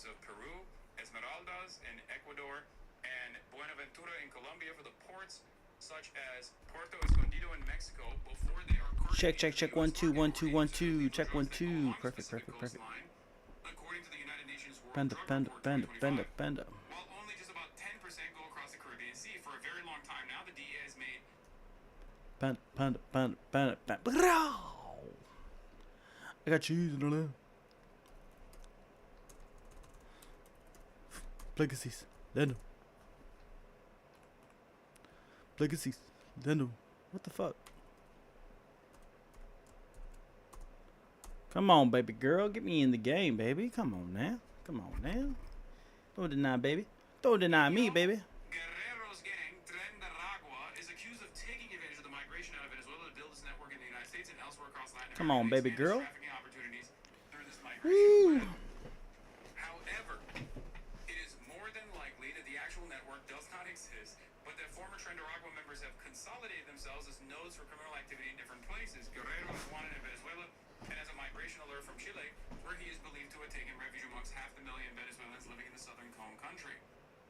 of Peru, Esmeraldas in Ecuador, and Buenaventura in Colombia for the ports such as Puerto Escondido in Mexico before they are check 1 2 1 2 1 2 check 1 2 perfect. According to the United Nations World Panda Drug panda Report panda 2025, panda. while only just about 10% go across the Caribbean Sea for a very long time now, the DEA has made Panda. I got cheese in there. Legacies. Then. Legacies. Then. What the fuck? Come on, baby girl. Get me in the game, baby. Come on now. Don't deny, baby. Don't deny me, baby. Guerrero's gang, Tren de Aragua, is accused of taking advantage of the migration out of Venezuela to build its network in the United States and elsewhere across Latin America. Come on, baby girl. Trafficking opportunities through this migration. However, it is more than likely that the actual network does not exist, but that former Tren de Aragua members have consolidated themselves as nodes for criminal activity in different places. Guerrero is wanted in Venezuela and has a migration alert from Chile, where he is believed to have taken refuge amongst 500,000 Venezuelans living in the southern Cone country.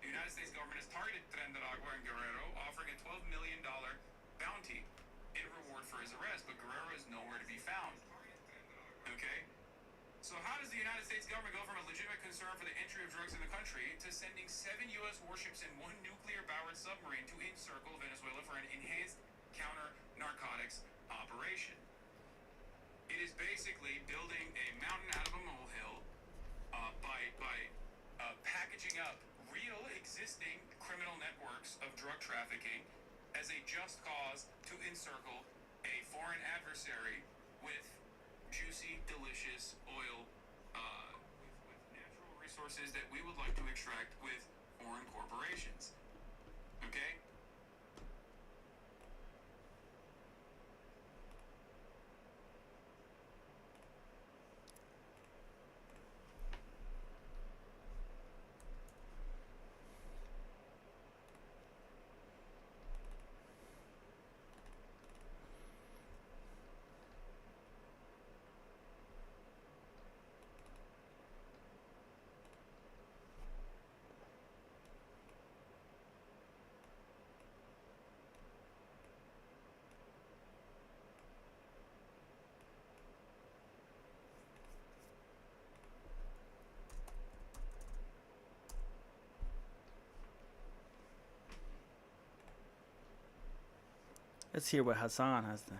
The United States government has targeted Tren de Aragua and Guerrero, offering a $12 million bounty in reward for his arrest, but Guerrero is nowhere to be found. Okay? So how does the United States government go from a legitimate concern for the entry of drugs in the country to sending 7 U.S. warships and 1 nuclear-powered submarine to encircle Venezuela for an enhanced counter-narcotics operation? It is basically building a mountain out of a molehill by packaging up real existing criminal networks of drug trafficking as a just cause to encircle a foreign adversary with juicy, delicious oil, with natural resources that we would like to extract with foreign corporations. Okay? Let's hear what Hassan has to.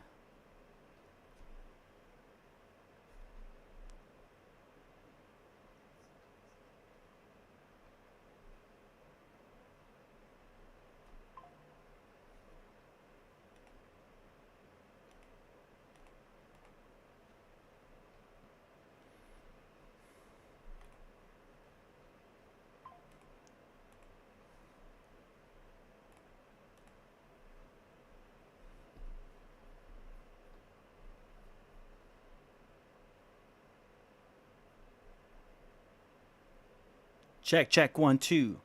Check 1 2.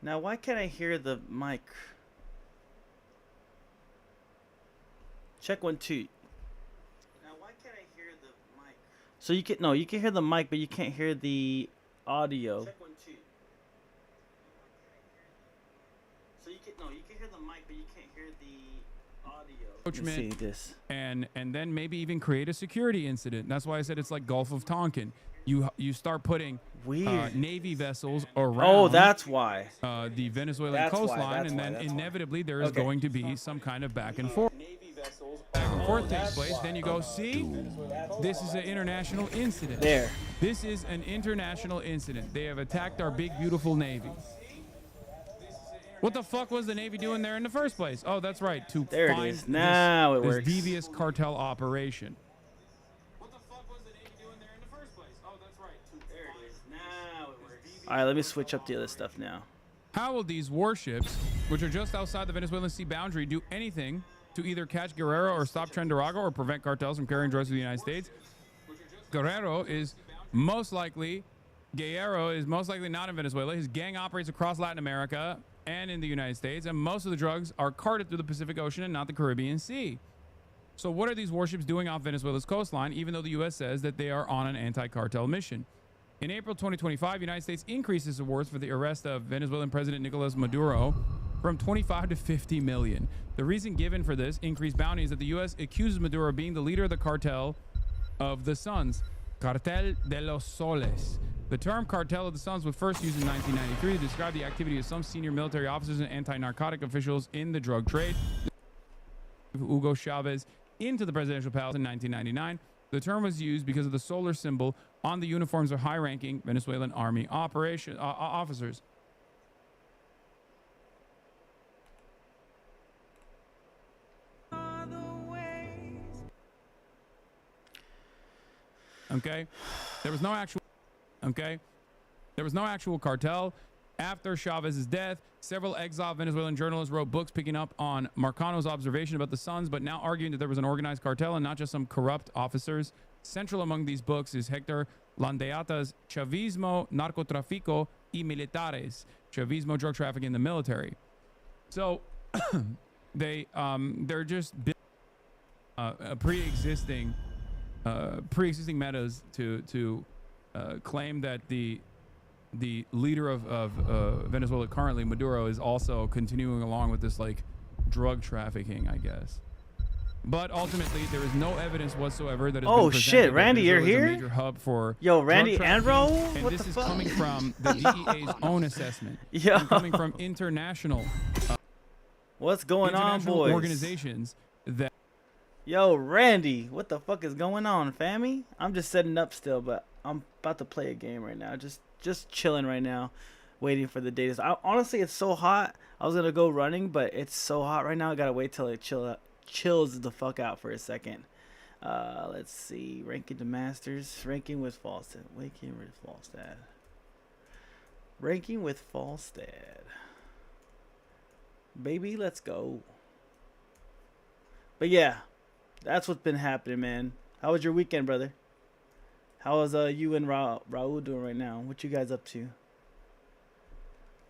Now, why can't I hear the mic? Check 1 2. Now, why can't I hear the mic? So you can hear the mic, but you can't hear the audio. Check 1 2. So you can hear the mic, but you can't hear the audio. Let me see this. And then maybe even create a security incident. That's why I said it's like Gulf of Tonkin. You start putting Navy vessels around. Oh, that's why. The Venezuelan coastline, and then inevitably there is going to be some kind of back and forth. Back and forth takes place. Then you go, see, this is an international incident. There. This is an international incident. They have attacked our big, beautiful Navy. What the fuck was the Navy doing there in the first place? Oh, that's right. To there find it is. Now it this works. devious cartel operation. What the fuck was the Navy doing there in the first place? Oh, that's right. There it is. Now it works. All right, let me switch up the other stuff now. How will these warships, which are just outside the Venezuelan sea boundary, do anything to either catch Guerrero or stop Tren de Aragua or prevent cartels from carrying drugs to the United States? Guerrero is most likely Guerrero is most likely not in Venezuela. His gang operates across Latin America and in the United States, and most of the drugs are carted through the Pacific Ocean and not the Caribbean Sea. So what are these warships doing off Venezuela's coastline, even though the U.S. says that they are on an anti-cartel mission? In April 2025, the United States increases awards for the arrest of Venezuelan President Nicolas Maduro from 25 to 50 million. The reason given for this increased bounty is that the U.S. accuses Maduro of being the leader of the cartel of the Suns, Cartel de los Soles. The term Cartel of the Suns was first used in 1993 to describe the activity of some senior military officers and anti-narcotic officials in the drug trade. Hugo Chavez into the presidential palace in 1999. The term was used because of the solar symbol on the uniforms of high-ranking Venezuelan army officers. Okay, there was no actual cartel. After Chavez's death, several exiled Venezuelan journalists wrote books picking up on Marcano's observation about the Suns, but now arguing that there was an organized cartel and not just some corrupt officers. Central among these books is Hector Landeata's Chavismo, Narcotráfico y Militares, Chavismo, drug trafficking, in the military. So they're just pre-existing metas to claim that the leader of Venezuela currently, Maduro, is also continuing along with this like drug trafficking, I guess. But ultimately, there is no evidence whatsoever that has been presented shit, Randy, you're is here? a major hub for Randy Andro? And What this the is fuck? coming from the DEA's own assessment. Yo. And coming from international What's going on, international boys? organizations that Yo, Randy, what the fuck is going on, fammy? I'm just setting up still, but I'm about to play a game right now. Just chilling right now, waiting for the data. Honestly, it's so hot. I was gonna go running, but it's so hot right now. I gotta wait till it chills the fuck out for a second. Let's see. Ranking to Masters. Ranking with Falstad. Ranking with Falstad. Baby, let's go. But yeah, that's what's been happening, man. How was your weekend, brother? How is you and Raul doing right now? What you guys up to?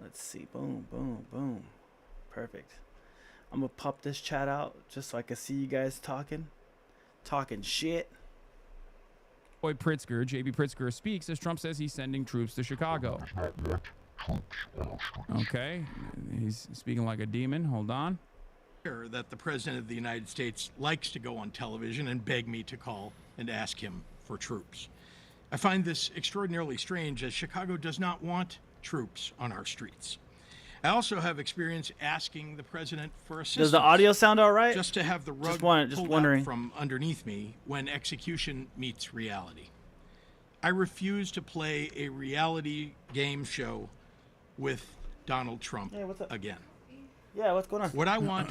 Let's see. Boom, boom, boom. Perfect. I'm gonna pop this chat out just so I can see you guys talking shit. Boy Pritzker, JB Pritzker, speaks as Trump says he's sending troops to Chicago. Okay, he's speaking like a demon. Hold on. That the President of the United States likes to go on television and beg me to call and ask him for troops. I find this extraordinarily strange, as Chicago does not want troops on our streets. I also have experience asking the President for assistance. Does the audio sound all right? Just to have the rug just pulled wondering. out from underneath me when execution meets reality. I refuse to play a reality game show with Donald Trump again. Yeah, what's going on? What I want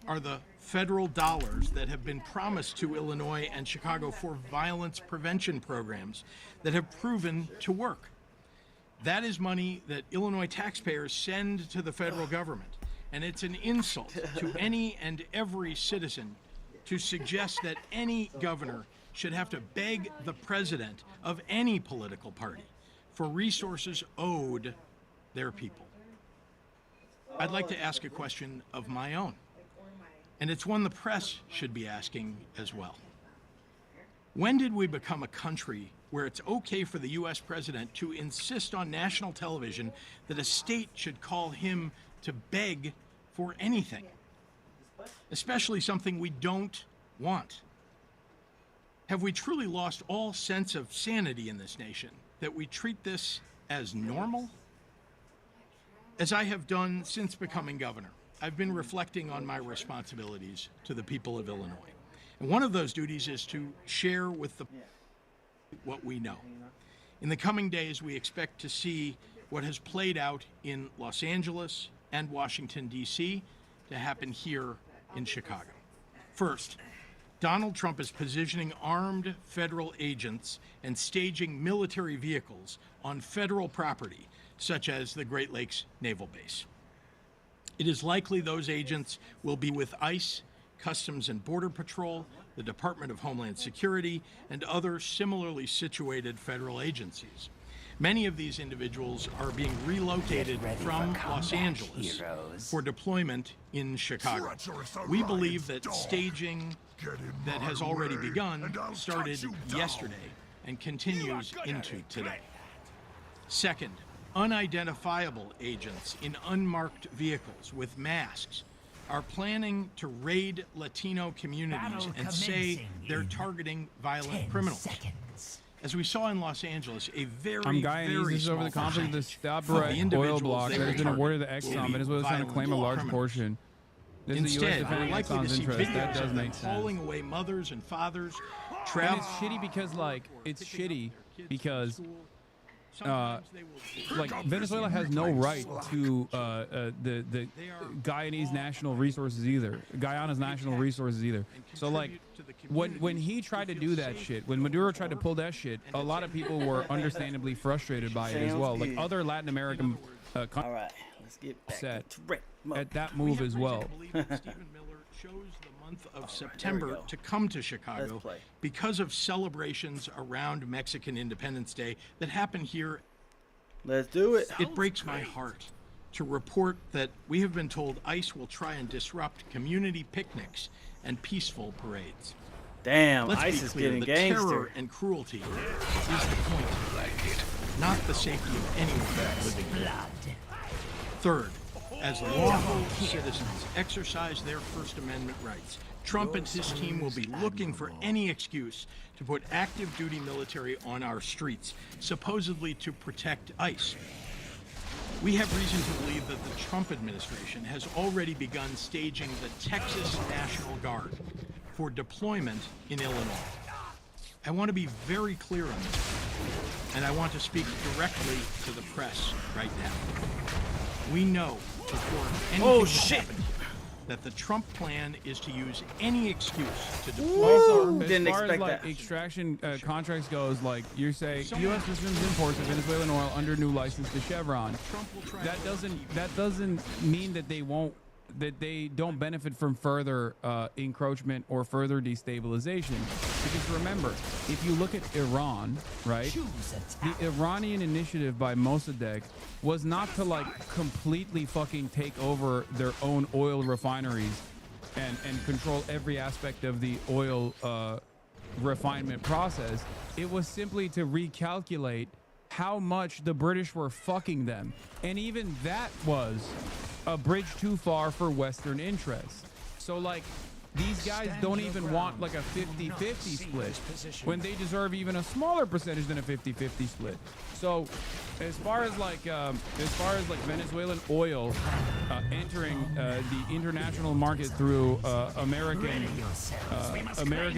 are the federal dollars that have been promised to Illinois and Chicago for violence prevention programs that have proven to work. That is money that Illinois taxpayers send to the federal government, and it's an insult to any and every citizen to suggest that any governor should have to beg the president of any political party for resources owed their people. I'd like to ask a question of my own, and it's one the press should be asking as well. When did we become a country where it's okay for the U.S. president to insist on national television that a state should call him to beg for anything, especially something we don't want? Have we truly lost all sense of sanity in this nation, that we treat this as normal? As I have done since becoming governor, I've been reflecting on my responsibilities to the people of Illinois. And one of those duties is to share with the what we know. In the coming days, we expect to see what has played out in Los Angeles and Washington, D.C. to happen here in Chicago. First, Donald Trump is positioning armed federal agents and staging military vehicles on federal property, such as the Great Lakes Naval Base. It is likely those agents will be with ICE, Customs and Border Patrol, the Department of Homeland Security, and other similarly situated federal agencies. Many of these individuals are being relocated from Los Angeles for deployment in Chicago. We believe that staging that has already begun started yesterday and continues into today. Second, unidentifiable agents in unmarked vehicles with masks are planning to raid Latino communities and say they're targeting violent criminals. As we saw in Los Angeles, a very, Guyanese. This is over the conflict of the Stabrite oil block that has been awarded the Exxon. Venezuela is trying to claim a large portion. This is the U.S. Instead, we're defending likely to Exxon's see interest. That videos does of them make sense. hauling away mothers and fathers, And travel. it's shitty because, like, it's shitty because like Venezuela has no right to the Guyanese national resources either. Guyana's national resources either. So like when he tried to do that shit, when Maduro tried to pull that shit, a lot of people were understandably frustrated by it as well. Like other Latin American All right, let's get back Set. to Rick. at that move as well. Stephen Miller chose the month of September to come to Chicago Let's play. because of celebrations around Mexican Independence Day that happen here. Let's do it. It breaks my heart to report that we have been told ICE will try and disrupt community picnics and peaceful parades. Damn, Let's ICE be is clear, getting the gangster. terror and cruelty is the point, not the safety of anyone living here. Third, as lawful citizens exercise their First Amendment rights, Trump and his team will be looking for any excuse to put active duty military on our streets, supposedly to protect ICE. We have reason to believe that the Trump administration has already begun staging the Texas National Guard for deployment in Illinois. I want to be very clear on this, and I want to speak directly to the press right now. We know before anything has happened here that the Trump plan is to use any excuse to deploy Woo! As Didn't far expect as like that. extraction contracts goes, like you say, U.S. resumes imports of Venezuelan oil under new license to Chevron. That doesn't mean that they don't benefit from further encroachment or further destabilization. Because remember, if you look at Iran, right, the Iranian initiative by Mossadegh was not to like completely fucking take over their own oil refineries and control every aspect of the oil refinement process. It was simply to recalculate how much the British were fucking them. And even that was a bridge too far for Western interests. So like, these guys don't even want like a 50-50 split when they deserve even a smaller percentage than a 50-50 split. So as far as like Venezuelan oil entering the international market through American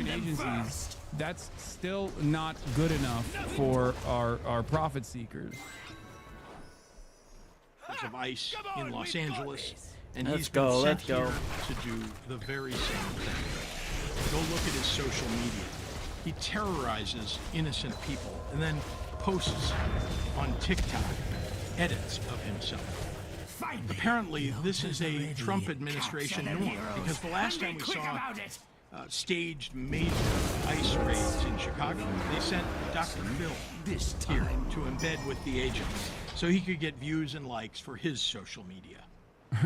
agencies, that's still not good enough for our profit seekers. of ICE in Los Angeles, and Let's he's been go, sent let's go. here to do the very same thing. Go look at his social media. He terrorizes innocent people and then posts on TikTok edits of himself. Apparently, this is a Trump administration norm, because the last time we saw staged major ICE raids in Chicago, they sent Dr. Phil here to embed with the agents so he could get views and likes for his social media.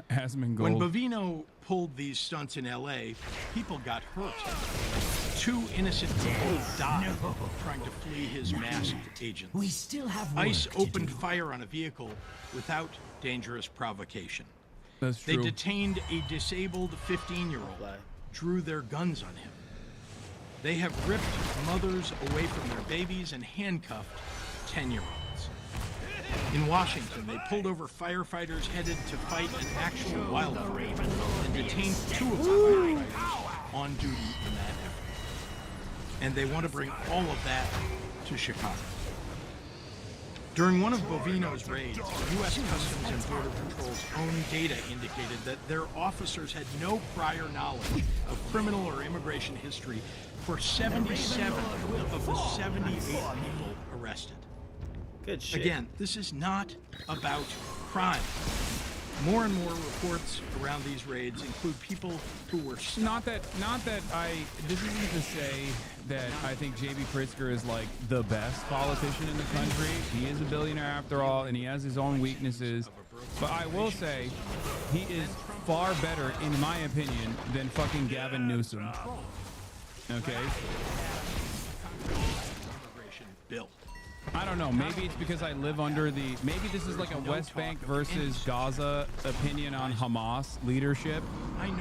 Asmongold. When Bovino pulled these stunts in LA, people got hurt. 2 innocent people died trying to flee his masked agents. We still have ICE work to opened do. fire on a vehicle without dangerous provocation. That's They true. detained a disabled 15-year-old, drew their guns on him. They have ripped mothers away from their babies and handcuffed 10-year-olds. In Washington, they pulled over firefighters headed to fight an actual wildfire and detained 2 of the firefighters on duty in that effort. And they want to bring all of that to Chicago. During one of Bovino's raids, U.S. Customs and Border Patrol's own data indicated that their officers had no prior knowledge of criminal or immigration history for 77 of the 78 people arrested. Good shit. Again, this is not about crime. More and more reports around these raids include people who were Not that this isn't to say that I think JB Pritzker is like the best politician in the country. He is a billionaire after all, and he has his own weaknesses. But I will say he is far better, in my opinion, than fucking Gavin Newsom. Okay? immigration bill. I don't know. Maybe it's because I live under the. Maybe this is like a West Bank versus Gaza opinion on Hamas leadership,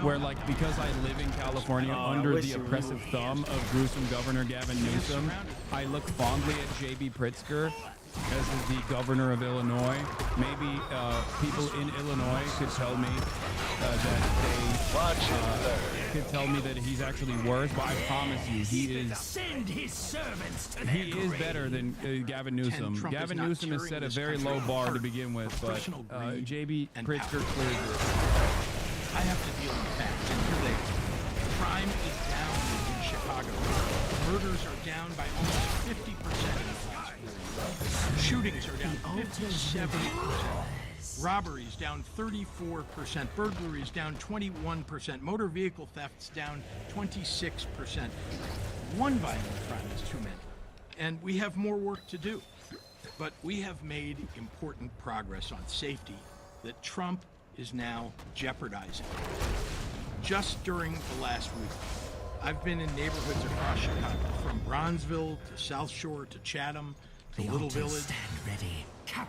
where like because I live in California under the oppressive thumb of gruesome Governor Gavin Newsom, I look fondly at JB Pritzker as the governor of Illinois. Maybe people in Illinois could tell me could tell me that he's actually worse, but I promise you, he is. Send his servants to He is better than Gavin Newsom. Trump Gavin is not Newsom has set a tearing very this low country bar to apart begin with, for but personal greed JB and Pritzker power. clears it. I have to deal with facts, and here they are. Crime is down in Chicago. Murders are down by almost 50% in the last 4 years. Shootings are down 57%. Robberies down 34%. Burglaries down 21%. Motor vehicle thefts down 26%. One violent crime is too many. And we have more work to do. But we have made important progress on safety that Trump is now jeopardizing. Just during the last week, I've been in neighborhoods across Chicago, from Bronzeville to South Shore to Chatham to Little Village.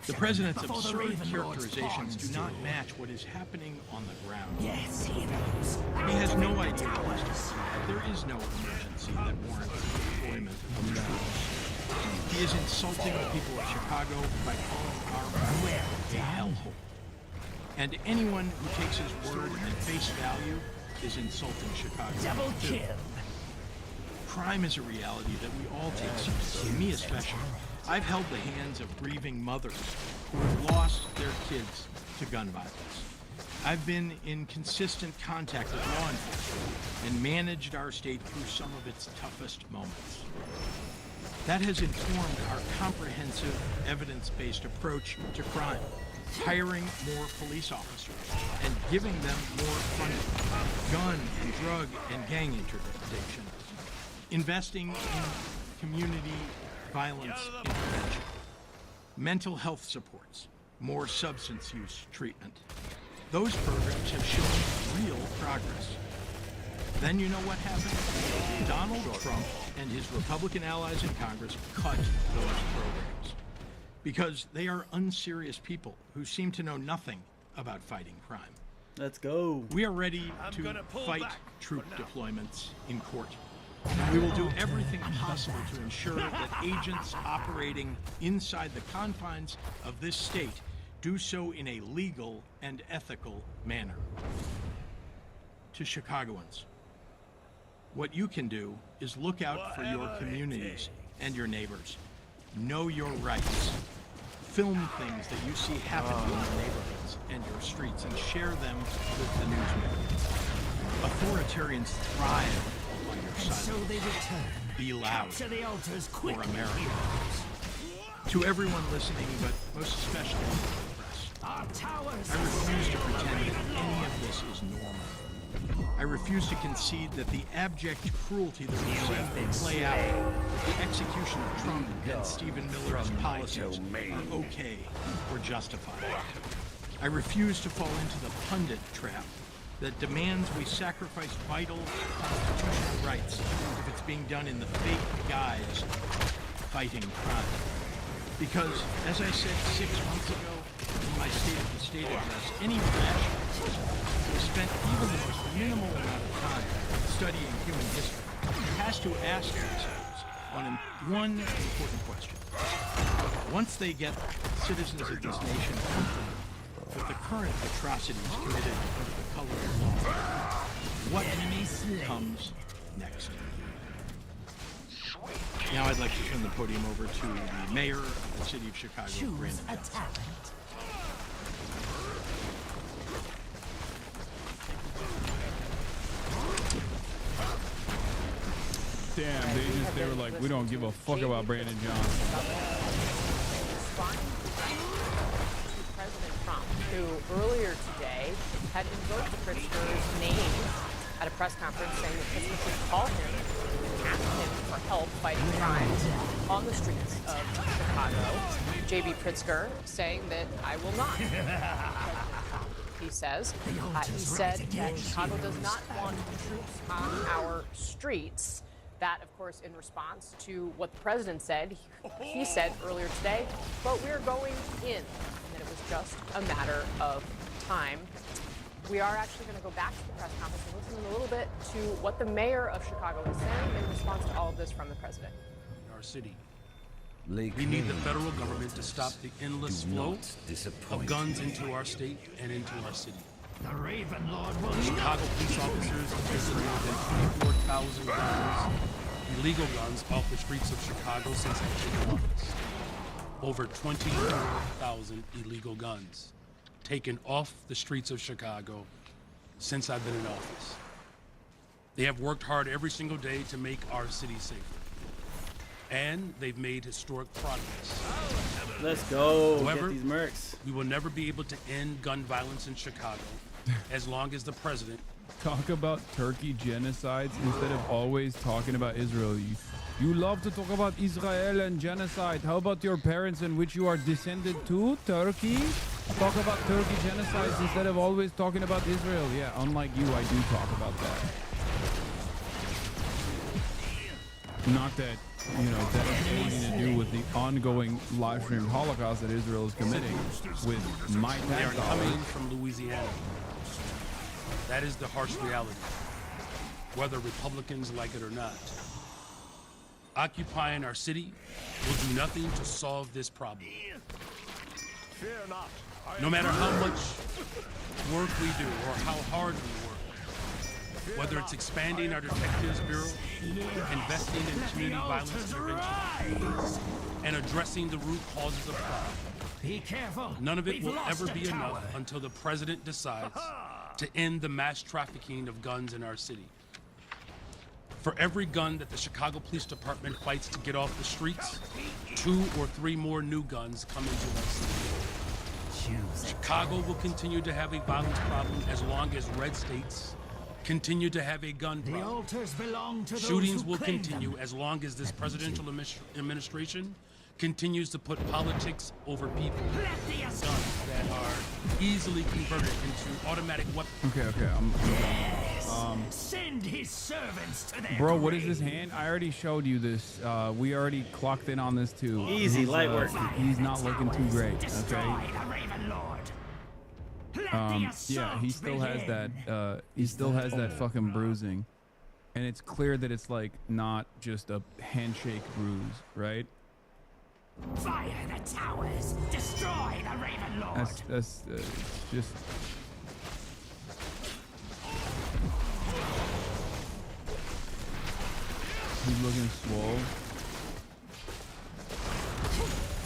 The president's absurd characterizations do not match what is happening on the ground. Yes, heroes. He has no idea what is going on. There is no emergency that warrants the deployment of troops. He is insulting the people of Chicago by calling our world a hellhole. And anyone who takes his word at face value is insulting Chicago. Double too. kill. Crime is a reality that we all take seriously, me especially. I've held the hands of grieving mothers who have lost their kids to gun violence. I've been in consistent contact with law enforcement and managed our state through some of its toughest moments. That has informed our comprehensive, evidence-based approach to crime, hiring more police officers and giving them more funding, gun and drug and gang interdiction, investing in community violence intervention, mental health supports, more substance use treatment. Those programs have shown real progress. Then you know what happened? Donald Trump and his Republican allies in Congress cut those programs because they are unserious people who seem to know nothing about fighting crime. Let's go. We are ready to fight troop deployments in court. We will do everything possible to ensure that agents operating inside the confines of this state do so in a legal and ethical manner. To Chicagoans, what you can do is look out for your communities and your neighbors. Know your rights. Film things that you see happening in your neighborhoods and your streets and share them with the news media. Authoritarians thrive on your So silence. they return. Be loud To the altars for quickly, America. heroes. To everyone listening, but most especially to the press, Our towers. I refuse to pretend that any of this is normal. I refuse to concede that the abject cruelty that we've seen play out with the execution of Trump and Stephen Miller's policies are okay or justified. I refuse to fall into the pundit trap that demands we sacrifice vital constitutional rights if it's being done in the fake guise of fighting crime. Because, as I said 6 months ago in my State of the State address, any rational person who spent even the most minimal amount of time studying human history has to ask themselves one important question. Once they get citizens of this nation comfortable with the current atrocities committed under the color of law, what comes next? Now I'd like to turn the podium over to the mayor of the city of Chicago, Choose Brandon a Johnson. talent. Damn, they were like, we don't give a fuck about Brandon Johnson. President Trump. who earlier today had invoked Pritzker's name at a press conference, saying that Pritzker should call him and ask him for help fighting crime on the streets of Chicago. J.B. Pritzker saying that I will not. He says. He said that Chicago does not want troops on our streets. That, of course, in response to what the president said. He said earlier today, but we're going in, and that it was just a matter of time. We are actually going to go back to the press conference and listen a little bit to what the mayor of Chicago is saying in response to all of this from the president. Our city. We need the federal government to stop the endless flow of guns into our state and into our city. The Raven Lord will Chicago police officers have taken more than 24,000 guns, illegal guns, off the streets of Chicago since I've taken office. Over 24,000 illegal guns taken off the streets of Chicago since I've been in office. They have worked hard every single day to make our city safer. And they've made historic progress. Let's go. However, Get these mercs. we will never be able to end gun violence in Chicago as long as the president. Talk about Turkey genocides instead of always talking about Israel. You love to talk about Israel and genocide. How about your parents in which you are descended to, Turkey? Talk about Turkey genocides instead of always talking about Israel. Yeah, unlike you, I do talk about that. Not that, you know, that has anything to do with the ongoing live stream Holocaust that Israel is committing with my They are tax coming dollars. from Louisiana. That is the harsh reality, whether Republicans like it or not. Occupying our city will do nothing to solve this problem. Fear not. No matter how much work we do or how hard we work, whether it's expanding our Detectives Bureau, investing in community violence intervention, and addressing the root causes of crime, Be careful. none of it We've will lost ever a be tower. enough until the president decides to end the mass trafficking of guns in our city. For every gun that the Chicago Police Department fights to get off the streets, 2 or 3 more new guns come into our city. Chicago will continue to have a violence problem as long as red states continue to have a gun The problem. altars belong to those Shootings who will claim continue them. as long as this presidential administration continues to put politics over people. Let the Guns that are easily converted into automatic weapons. Okay, Send his servants to their bro, what is this grave. hand? I already showed you this. We already clocked in on this too. Easy, He's, light work. He's not looking too great. Destroy Okay. the Raven Lord. Let the Yeah, assault he still has begin. that. He still has that fucking bruising, and it's clear that it's like not just a handshake bruise, right? Fire the towers. Destroy the Raven Lord. That's it's just. He's looking swole.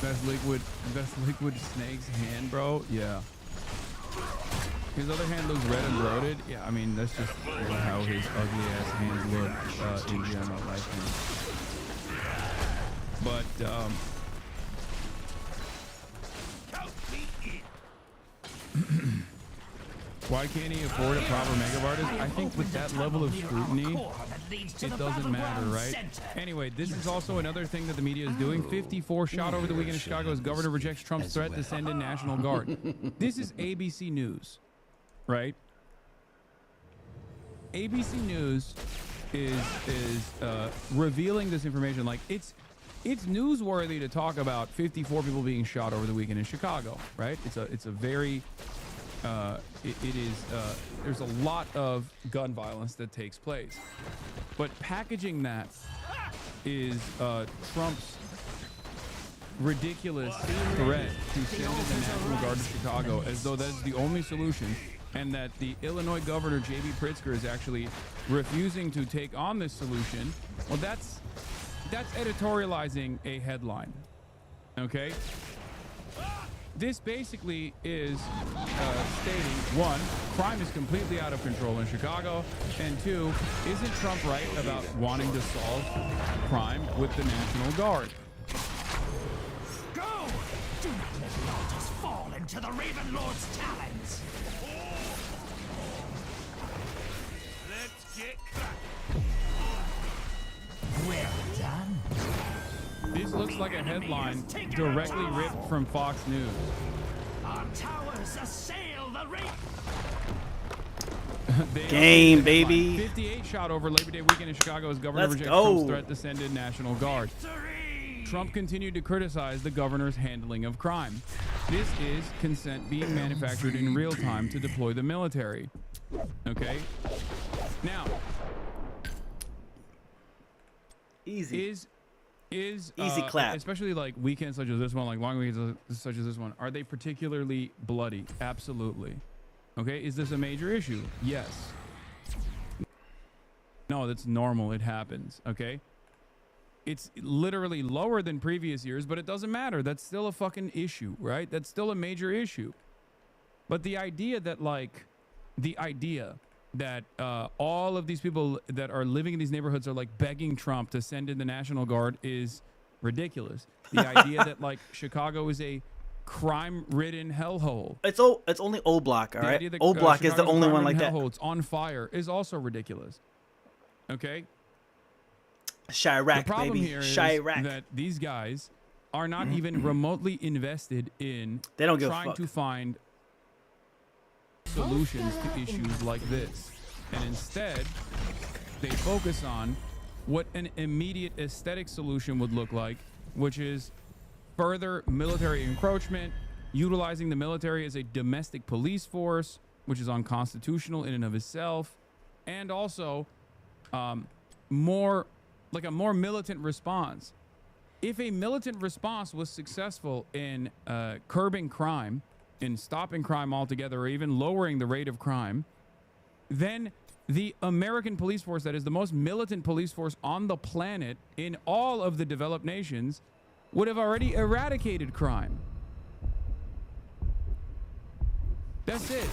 Best liquid snake's hand, bro. Yeah. His other hand looks red and bloated. Yeah, I mean that's just how his ugly ass hands look in general, I think. But why can't he afford a proper makeup artist? I think with that level of scrutiny, it doesn't matter, right? Anyway, this is also another thing that the media is doing. 54 shot over the weekend in Chicago as governor rejects Trump's threat to send in National Guard. This is ABC News, right? ABC News is revealing this information. Like it's newsworthy to talk about 54 people being shot over the weekend in Chicago, right? It's a very it is there's a lot of gun violence that takes place, but packaging that is Trump's ridiculous threat to send in the National Guard to Chicago as though that's the only solution, and that the Illinois governor J.B. Pritzker is actually refusing to take on this solution. Well, that's editorializing a headline, okay? This basically is stating, 1, crime is completely out of control in Chicago, and 2, isn't Trump right about wanting to solve crime with the National Guard? Go! Do not let the altars fall into to the Raven Lord's talons. Let's get cracking. Well done. This looks like a headline directly ripped from Fox News. Our towers assail the Raven. Game, baby. 58 shot over Labor Day weekend in Chicago as governor Let's rejects go. Trump's threat to send in National Guard. Trump continued to criticize the governor's handling of crime. This is consent being manufactured in real time to deploy the military. Okay? Now, Easy. is Easy clap. especially like weekends such as this one, like long weekends such as this one, are they particularly bloody? Absolutely. Okay, is this a major issue? Yes. No, that's normal. It happens. Okay, it's literally lower than previous years, but it doesn't matter. That's still a fucking issue, right? That's still a major issue. But the idea that all of these people that are living in these neighborhoods are like begging Trump to send in the National Guard is ridiculous. The idea that like Chicago is a crime-ridden hellhole. It's only O Block, all The right? idea that, O Block is the Chicago's only one crime-ridden like that. hellhole, it's on fire is also ridiculous. Okay? Chirac, The problem baby. here is Chirac. that these guys are not even remotely invested in They don't give a trying fuck. to find solutions to issues like this. And instead, they focus on what an immediate aesthetic solution would look like, which is further military encroachment, utilizing the military as a domestic police force, which is unconstitutional in and of itself, and also a more militant response. If a militant response was successful in curbing crime, in stopping crime altogether, or even lowering the rate of crime, then the American police force, that is the most militant police force on the planet in all of the developed nations, would have already eradicated crime. That's it.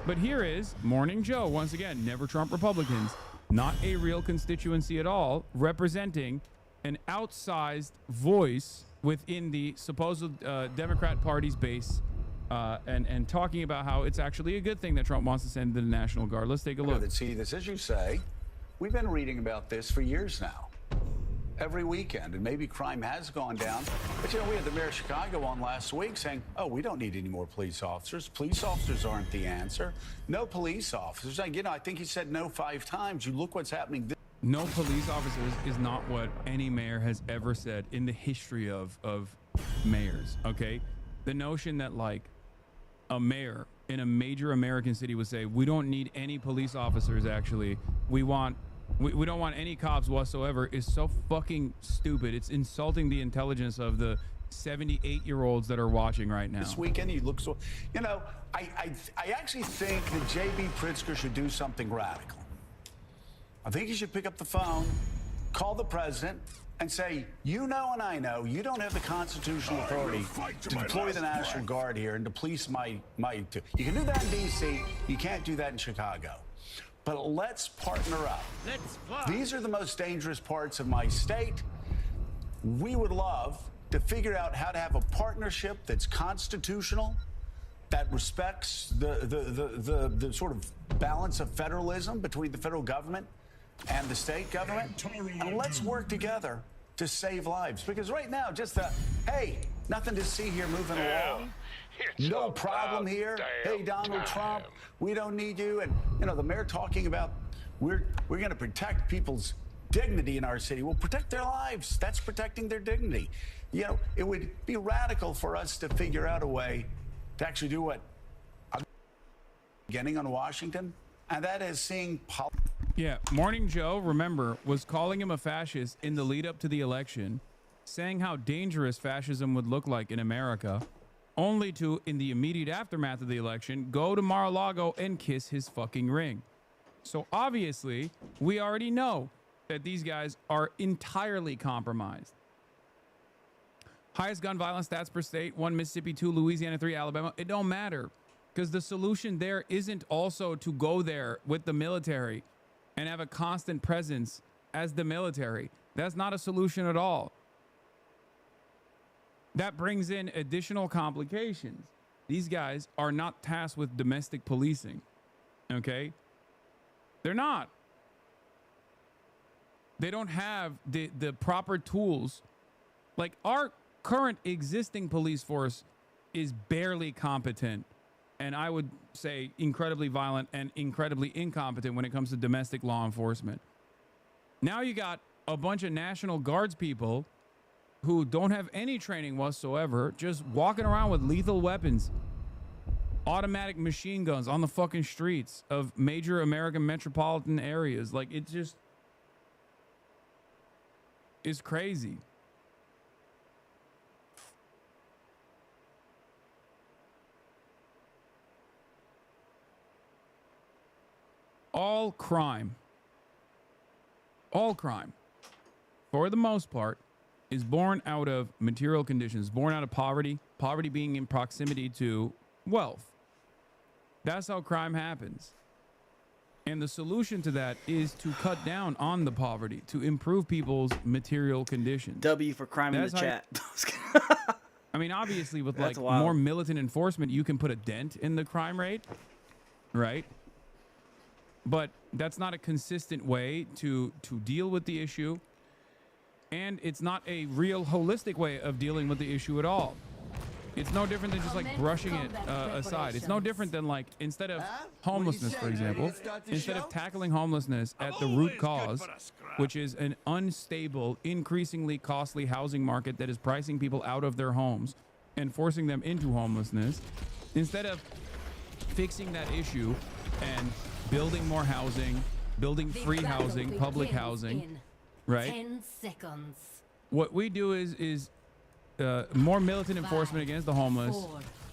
But here is Morning Joe, once again, never Trump Republicans, not a real constituency at all, representing an outsized voice within the supposed Democrat Party's base, and talking about how it's actually a good thing that Trump wants to send the National Guard. Let's take a look. See, this, as you say, we've been reading about this for years now. Every weekend, and maybe crime has gone down. But, we had the mayor of Chicago on last week saying, oh, we don't need any more police officers. Police officers aren't the answer. No police officers. I think he said no 5 times. You look what's happening. No police officers is not what any mayor has ever said in the history of mayors, okay? The notion that, like, a mayor in a major American city would say, we don't need any police officers, actually. We don't want any cops whatsoever is so fucking stupid. It's insulting the intelligence of the 78-year-olds that are watching right now. This weekend, he looks so... I actually think that J.B. Pritzker should do something radical. I think he should pick up the phone, call the president, and say, and I know, you don't have the constitutional authority to deploy the National Guard here and to police my... You can do that in D.C., you can't do that in Chicago. But let's partner up. These are the most dangerous parts of my state. We would love to figure out how to have a partnership that's constitutional, that respects the sort of balance of federalism between the federal government and the state government. And let's work together to save lives. Because right now, hey, nothing to see here moving along. No problem here. Hey, Donald Trump, we don't need you. And, the mayor talking about we're going to protect people's dignity in our city. We'll protect their lives. That's protecting their dignity. It would be radical for us to figure out a way to actually do what I'm beginning on Washington, and that is seeing Yeah, Morning Joe, remember, was calling him a fascist in the lead up to the election, saying how dangerous fascism would look like in America, only to, in the immediate aftermath of the election, go to Mar-a-Lago and kiss his fucking ring. So obviously, we already know that these guys are entirely compromised. Highest gun violence stats per state: 1 Mississippi, 2 Louisiana, 3 Alabama. It don't matter, because the solution there isn't also to go there with the military and have a constant presence as the military. That's not a solution at all. That brings in additional complications. These guys are not tasked with domestic policing. Okay? They're not. They don't have the proper tools. Like, our current existing police force is barely competent, and I would say incredibly violent and incredibly incompetent when it comes to domestic law enforcement. Now you got a bunch of National Guards people who don't have any training whatsoever, just walking around with lethal weapons, automatic machine guns on the fucking streets of major American metropolitan areas. Like, it just is crazy. All crime, for the most part, is born out of material conditions, born out of poverty, poverty being in proximity to wealth. That's how crime happens. And the solution to that is to cut down on the poverty, to improve people's material conditions. W for crime in the chat. I mean, obviously, with That's like wild. more militant enforcement, you can put a dent in the crime rate, right? But that's not a consistent way to deal with the issue. And it's not a real holistic way of dealing with the issue at all. It's no different than just like brushing it aside. It's no different than like, instead of homelessness, for example, instead of tackling homelessness at the root cause, which is an unstable, increasingly costly housing market that is pricing people out of their homes and forcing them into homelessness, instead of fixing that issue and building more housing, building free housing, public housing, right? 10 seconds. What we do is more militant enforcement against the homeless,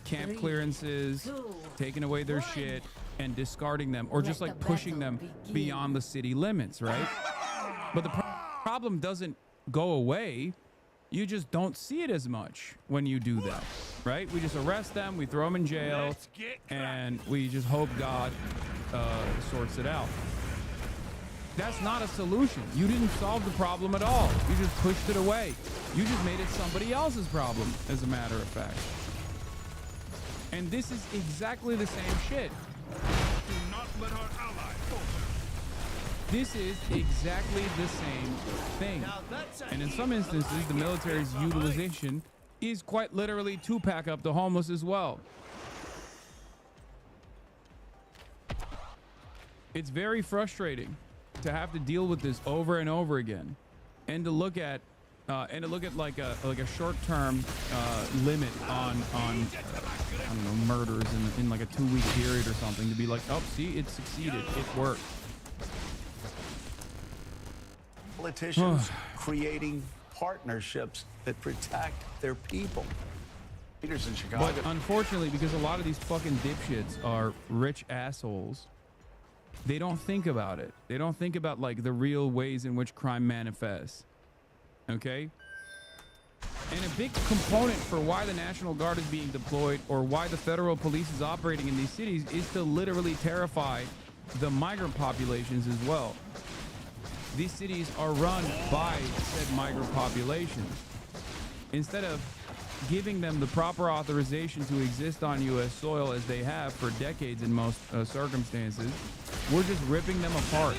camp clearances, taking away their shit and discarding them, or just like pushing them beyond the city limits, right? But the problem doesn't go away. You just don't see it as much when you do that, right? We just arrest them, we throw them in jail, and we just hope God sorts it out. That's not a solution. You didn't solve the problem at all. You just pushed it away. You just made it somebody else's problem, as a matter of fact. And this is exactly the same shit. Do not let our ally falter. This is exactly the same thing. And in some instances, the military's utilization is quite literally to pack up the homeless as well. It's very frustrating to have to deal with this over and over again, and to look at like a short-term limit on I don't know, murders in like a 2-week period or something, to be like, oh, see, it succeeded, it worked. Politicians creating partnerships that protect their people. Leaders in Chicago. But unfortunately, because a lot of these fucking dipshits are rich assholes, they don't think about it. They don't think about like the real ways in which crime manifests. Okay? And a big component for why the National Guard is being deployed, or why the federal police is operating in these cities, is to literally terrify the migrant populations as well. These cities are run by said migrant populations. Instead of giving them the proper authorization to exist on U.S. soil, as they have for decades in most circumstances, we're just ripping them apart.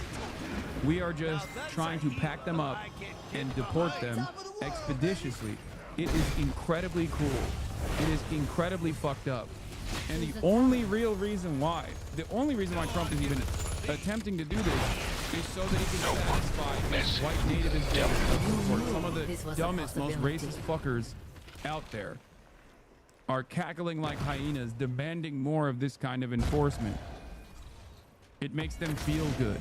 We are just trying to pack them up and deport them expeditiously. It is incredibly cruel. It is incredibly fucked up. And the only reason why Trump is even attempting to do this is so that he can satisfy his white nativist base. Some of the dumbest, most racist fuckers out there are cackling like hyenas, demanding more of this kind of enforcement. It makes them feel good.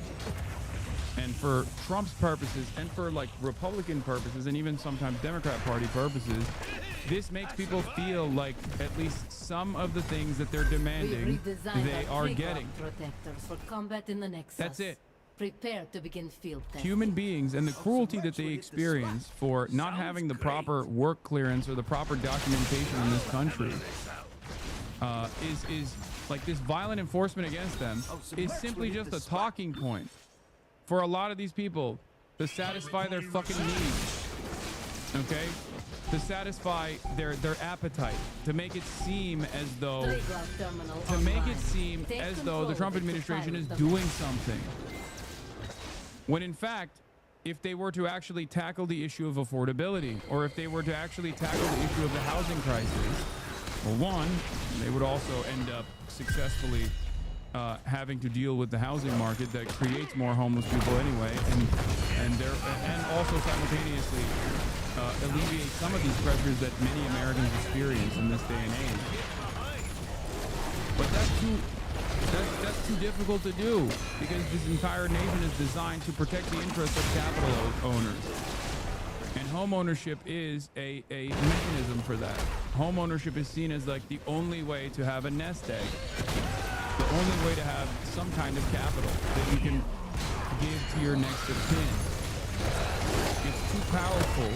And for Trump's purposes, and for like Republican purposes, and even sometimes Democrat Party purposes, this makes people feel like at least some of the things that they're demanding, they are getting. For combat in the Nexus. That's it. Prepare to begin field testing. Human beings and the cruelty that they experience for not having the proper work clearance or the proper documentation in this country is like, this violent enforcement against them is simply just a talking point for a lot of these people to satisfy their fucking needs. Okay? to satisfy their appetite, to make it seem as though the Trump administration is doing something. When in fact, if they were to actually tackle the issue of affordability, or if they were to actually tackle the issue of the housing crisis, well, one, they would also end up successfully having to deal with the housing market that creates more homeless people anyway, and also simultaneously alleviate some of these pressures that many Americans experience in this day and age. But that's too difficult to do, because this entire nation is designed to protect the interests of capital owners. And home ownership is a mechanism for that. Home ownership is seen as like the only way to have a nest egg, the only way to have some kind of capital that you can give to your next of kin. It's too powerful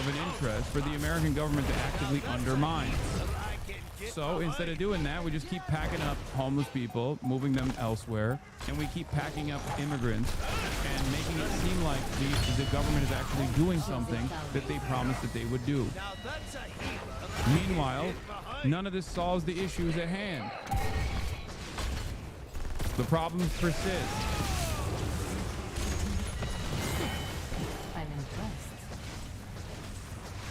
of an interest for the American government to actively undermine. So instead of doing that, we just keep packing up homeless people, moving them elsewhere, and we keep packing up immigrants and making it seem like the government is actually doing something that they promised that they would do. Meanwhile, none of this solves the issues at hand. The problems persist. I'm impressed.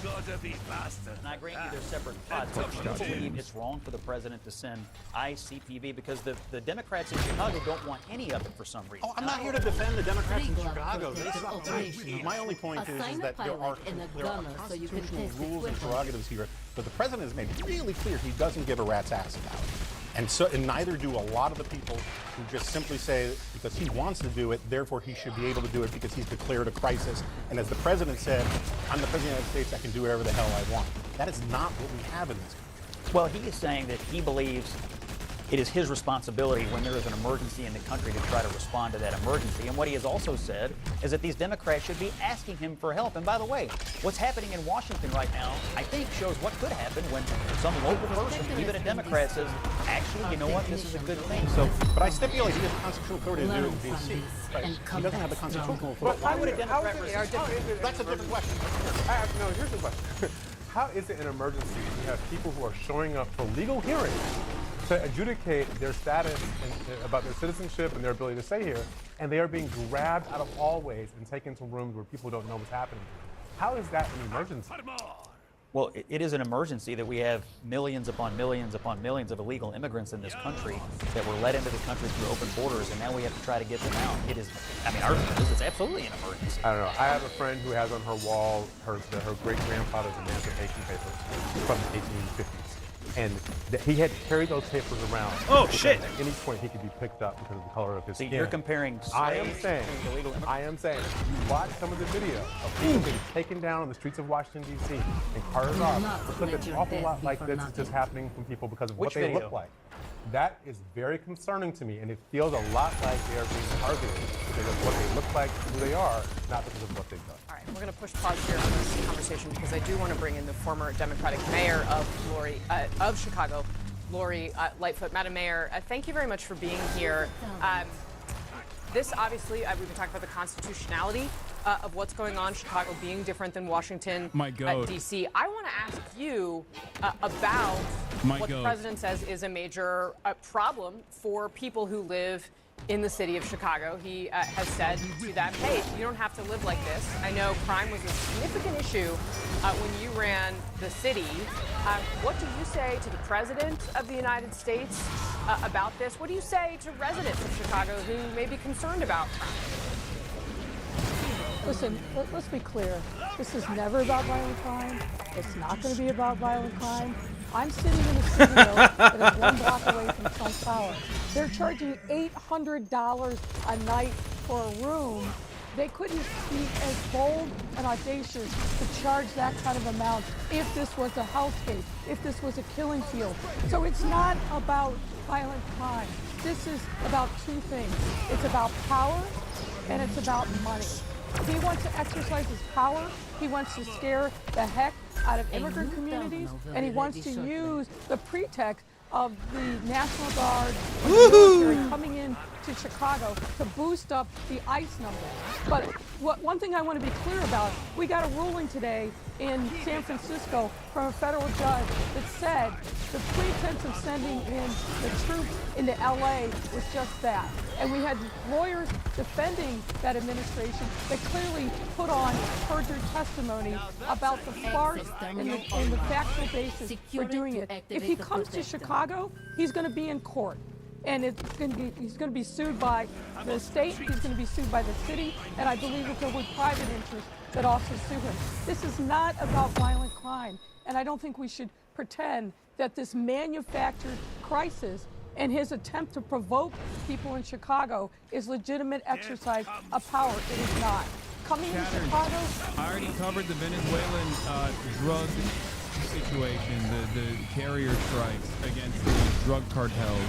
Gotta be faster. And I grant you there's separate plots, but I believe it's wrong for the president to send ICPV because the Democrats in Chicago don't want any of it for some reason. Oh, I'm not here to defend the Democrats in Chicago. My only point is that there are constitutional rules and prerogatives here, but the president has made really clear he doesn't give a rat's ass about it. And neither do a lot of the people who just simply say because he wants to do it, therefore he should be able to do it because he's declared a crisis. And as the president said, I'm the president of the United States, I can do whatever the hell I want. That is not what we have in this country. Well, he is saying that he believes it is his responsibility when there is an emergency in the country to try to respond to that emergency. And what he has also said is that these Democrats should be asking him for help. And by the way, what's happening in Washington right now, I think shows what could happen when some local person, even a Democrat, says, actually, you know what, this is a good thing. So, but I stipulate he has the constitutional authority to do it in D.C. Right. He doesn't have the constitutional authority. Why would a Democrat That's a different question. No, here's the question. How is it an emergency to have people who are showing up for legal hearings to adjudicate their status and about their citizenship and their ability to stay here, and they are being grabbed out of hallways and taken to rooms where people don't know what's happening? How is that an emergency? Well, it is an emergency that we have millions upon millions upon millions of illegal immigrants in this country that were let into the country through open borders, and now we have to try to get them out. It is, I mean, our view is it's absolutely an emergency. I don't know. I have a friend who has on her wall her great-grandfather's emancipation papers from the 1850s. And he had to carry those papers around. Oh, shit. At any point, he could be picked up because of the color of his skin. You're comparing slaves to illegal immigrants? I am saying, you watch some of the video of people being taken down on the streets of Washington, D.C. and carted off. It looks an awful lot like this is just happening from people because of what they look like. That is very concerning to me, and it feels a lot like they are being targeted because of what they look like, who they are, not because of what they've done. All right, we're going to push pause here on this conversation because I do want to bring in the former Democratic mayor of Chicago, Lori Lightfoot. Madam Mayor, thank you very much for being here. This obviously, we've been talking about the constitutionality of what's going on, Chicago being different than Washington, D.C. I want to ask you about what the president says is a major problem for people who live in the city of Chicago. He has said to them, hey, you don't have to live like this. I know crime was a significant issue when you ran the city. What do you say to the president of the United States about this? What do you say to residents of Chicago who may be concerned about crime? Listen, let's be clear. This is never about violent crime. It's not going to be about violent crime. I'm sitting in a studio that is 1 block away from Trump Tower. They're charging $800 a night for a room. They couldn't be as bold and audacious to charge that kind of amount if this was a hellscape, if this was a killing field. So it's not about violent crime. This is about two things. It's about power and it's about money. He wants to exercise his power. He wants to scare the heck out of immigrant communities, and he wants to use the pretext of the National Guard or the military coming in to Chicago to boost up the ICE numbers. But one thing I want to be clear about, we got a ruling today in San Francisco from a federal judge that said the pretense of sending in the troops into LA was just that. And we had lawyers defending that administration that clearly put on perjured testimony about the farce and the factual basis for doing it. If he comes to Chicago, he's going to be in court. And he's going to be sued by the state, he's going to be sued by the city, and I believe that there were private interests that also sue him. This is not about violent crime, and I don't think we should pretend that this manufactured crisis and his attempt to provoke people in Chicago is legitimate exercise of power. It is not. Coming to Chicago... I already covered the Venezuelan drug situation, the carrier strikes against the drug cartels.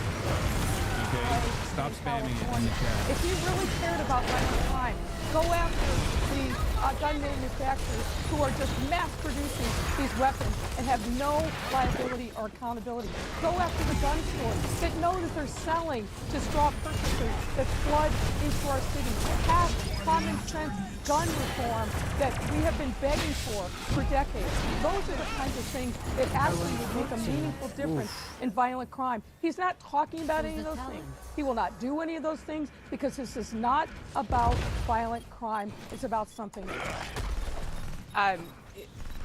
Okay? Stop spamming it in the chat. If you really cared about violent crime, go after the gun manufacturers who are just mass producing these weapons and have no liability or accountability. Go after the gun stores that know that they're selling to straw purchasers that flood into our cities. Have common sense gun reform that we have been begging for decades. Those are the kinds of things that actually would make a meaningful difference in violent crime. He's not talking about any of those things. He will not do any of those things because this is not about violent crime. It's about something else.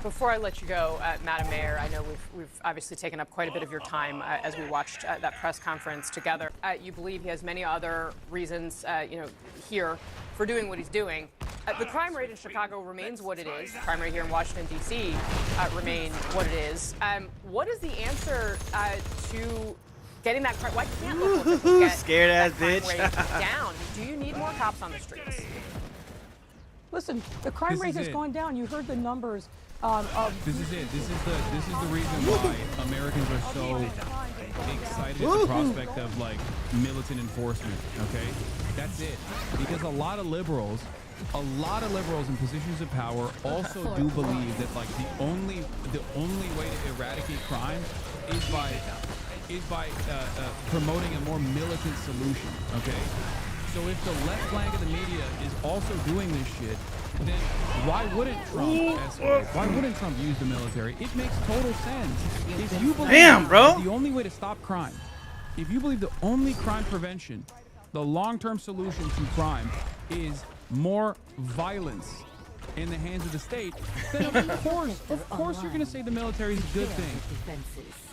Before I let you go, Madam Mayor, I know we've obviously taken up quite a bit of your time as we watched that press conference together. You believe he has many other reasons, here for doing what he's doing. The crime rate in Chicago remains what it is. The crime rate here in Washington, D.C. Remains what it is. What is the answer to getting that crime? Why can't local officials get scared ass that bitch crime rate down? Do you need more cops on the streets? Listen, the crime rate has gone down. You heard the numbers. This is it. This is the reason why Americans are so excited at the prospect of like militant enforcement. Okay, that's it. Because a lot of liberals in positions of power also do believe that like the only way to eradicate crime is by promoting a more militant solution. Okay. So if the left flank of the media is also doing this shit, then why wouldn't Trump use the military? It makes total sense. If you believe the only way to stop crime, if you believe the only crime prevention, the long-term solution to crime is more violence in the hands of the state, then of course you're going to say the military is a good thing.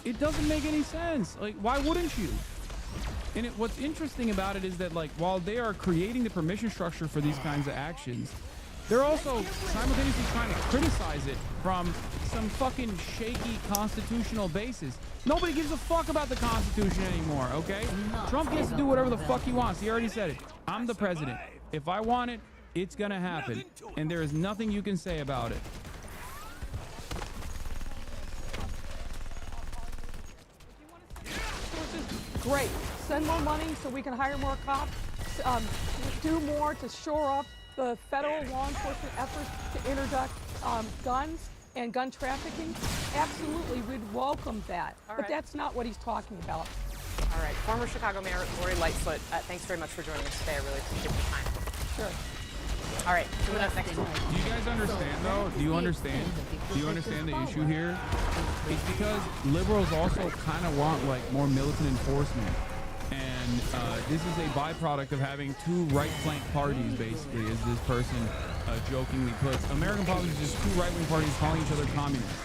It doesn't make any sense. Like, why wouldn't you? And what's interesting about it is that, like, while they are creating the permission structure for these kinds of actions, they're also simultaneously trying to criticize it from some fucking shaky constitutional basis. Nobody gives a fuck about the Constitution anymore, okay? Trump gets to do whatever the fuck he wants. He already said it. I'm the president. If I want it, it's gonna happen. And there is nothing you can say about it. Great. Send more money so we can hire more cops. Do more to shore up the federal law enforcement efforts to interdict guns and gun trafficking. Absolutely, we'd welcome that. But that's not what he's talking about. All right. Former Chicago Mayor Lori Lightfoot, thanks very much for joining us today. I really appreciate your time. Sure. All right. Coming up next. Do you guys understand, though? Do you understand? Do you understand the issue here? It's because liberals also kind of want, like, more militant enforcement. And this is a byproduct of having two right-flank parties, basically, as this person jokingly puts. American politics is just two right-wing parties calling each other communists.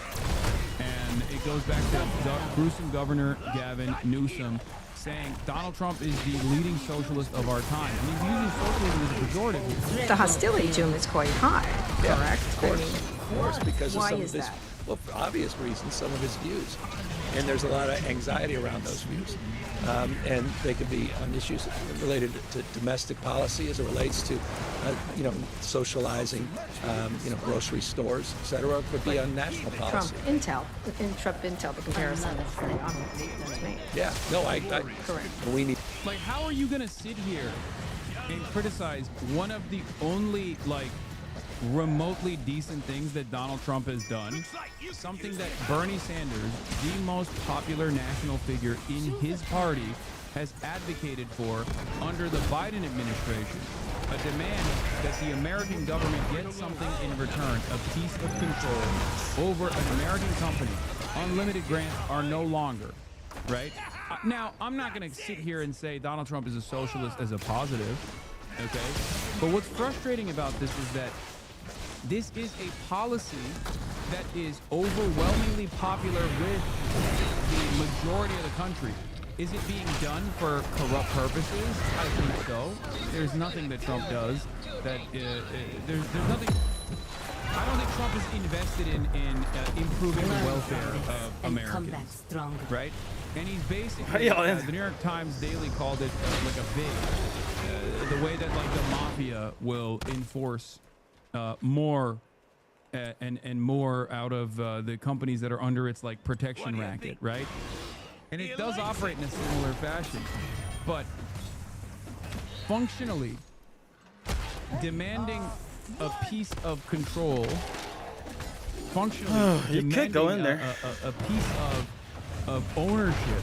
And it goes back to gruesome Governor Gavin Newsom saying Donald Trump is the leading socialist of our time. And he's using socialism as a pejorative. The hostility to him is quite high, correct? Of course, because of why some is of his, that? well, for obvious reasons, some of his views. And there's a lot of anxiety around those views. And they could be on issues related to domestic policy as it relates to, socializing, grocery stores, et cetera. It could be on national policy. Trump Intel, the comparison that's made. Yeah, no, I correct. We need. Like, how are you gonna sit here and criticize one of the only, like, remotely decent things that Donald Trump has done? Something that Bernie Sanders, the most popular national figure in his party, has advocated for under the Biden administration. A demand that the American government get something in return, a piece of control over an American company. Unlimited grants are no longer, right? Now, I'm not going to sit here and say Donald Trump is a socialist as a positive, okay? But what's frustrating about this is that this is a policy that is overwhelmingly popular with the majority of the country. Is it being done for corrupt purposes? I think so. There's nothing that Trump does that there's nothing. I don't think Trump is invested in improving the welfare of Americans, right? And he's basically the New York Times Daily called it like a big, the way that like the mafia will enforce more and more out of the companies that are under its like protection racket, right? And it does operate in a similar fashion, but functionally demanding a piece of control, functionally you could go in there. A piece of ownership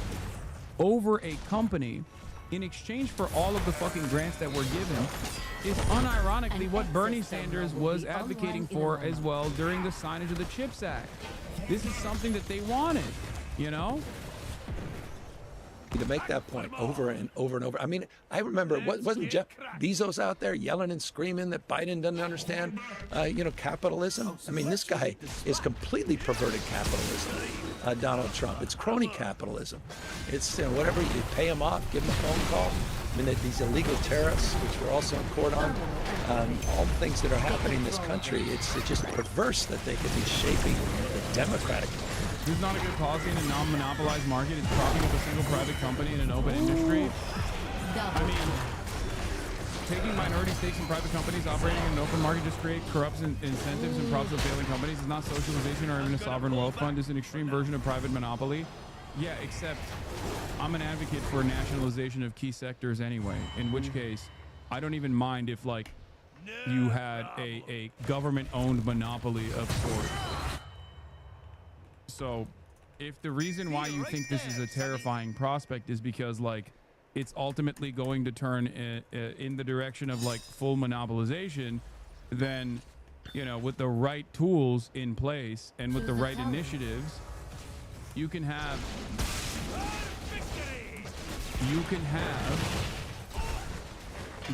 over a company in exchange for all of the fucking grants that were given is unironically what Bernie Sanders was advocating for as well during the signage of the CHIPS Act. This is something that they wanted, you know? To make that point over and over and over. I mean, I remember, wasn't Jeff Bezos out there yelling and screaming that Biden doesn't understand, capitalism? I mean, this guy is completely perverted capitalism, Donald Trump. It's crony capitalism. It's whatever, you pay him off, give him a phone call. I mean, these illegal tariffs, which we're also in court on, all the things that are happening in this country, it's just perverse that they could be shaping the Democratic. This is not a good policy in a non-monopolized market. It's propping up a single private company in an open industry. I mean, taking minority stakes in private companies operating in an open market just create corrupt incentives and props of failing companies. It's not socialization or even a sovereign wealth fund. It's an extreme version of private monopoly. Yeah, except I'm an advocate for nationalization of key sectors anyway, in which case I don't even mind if, like, you had a government-owned monopoly of sorts. So, if the reason why you think this is a terrifying prospect is because, like, it's ultimately going to turn in the direction of, like, full monopolization, then, you know, with the right tools in place and with the right initiatives, you can have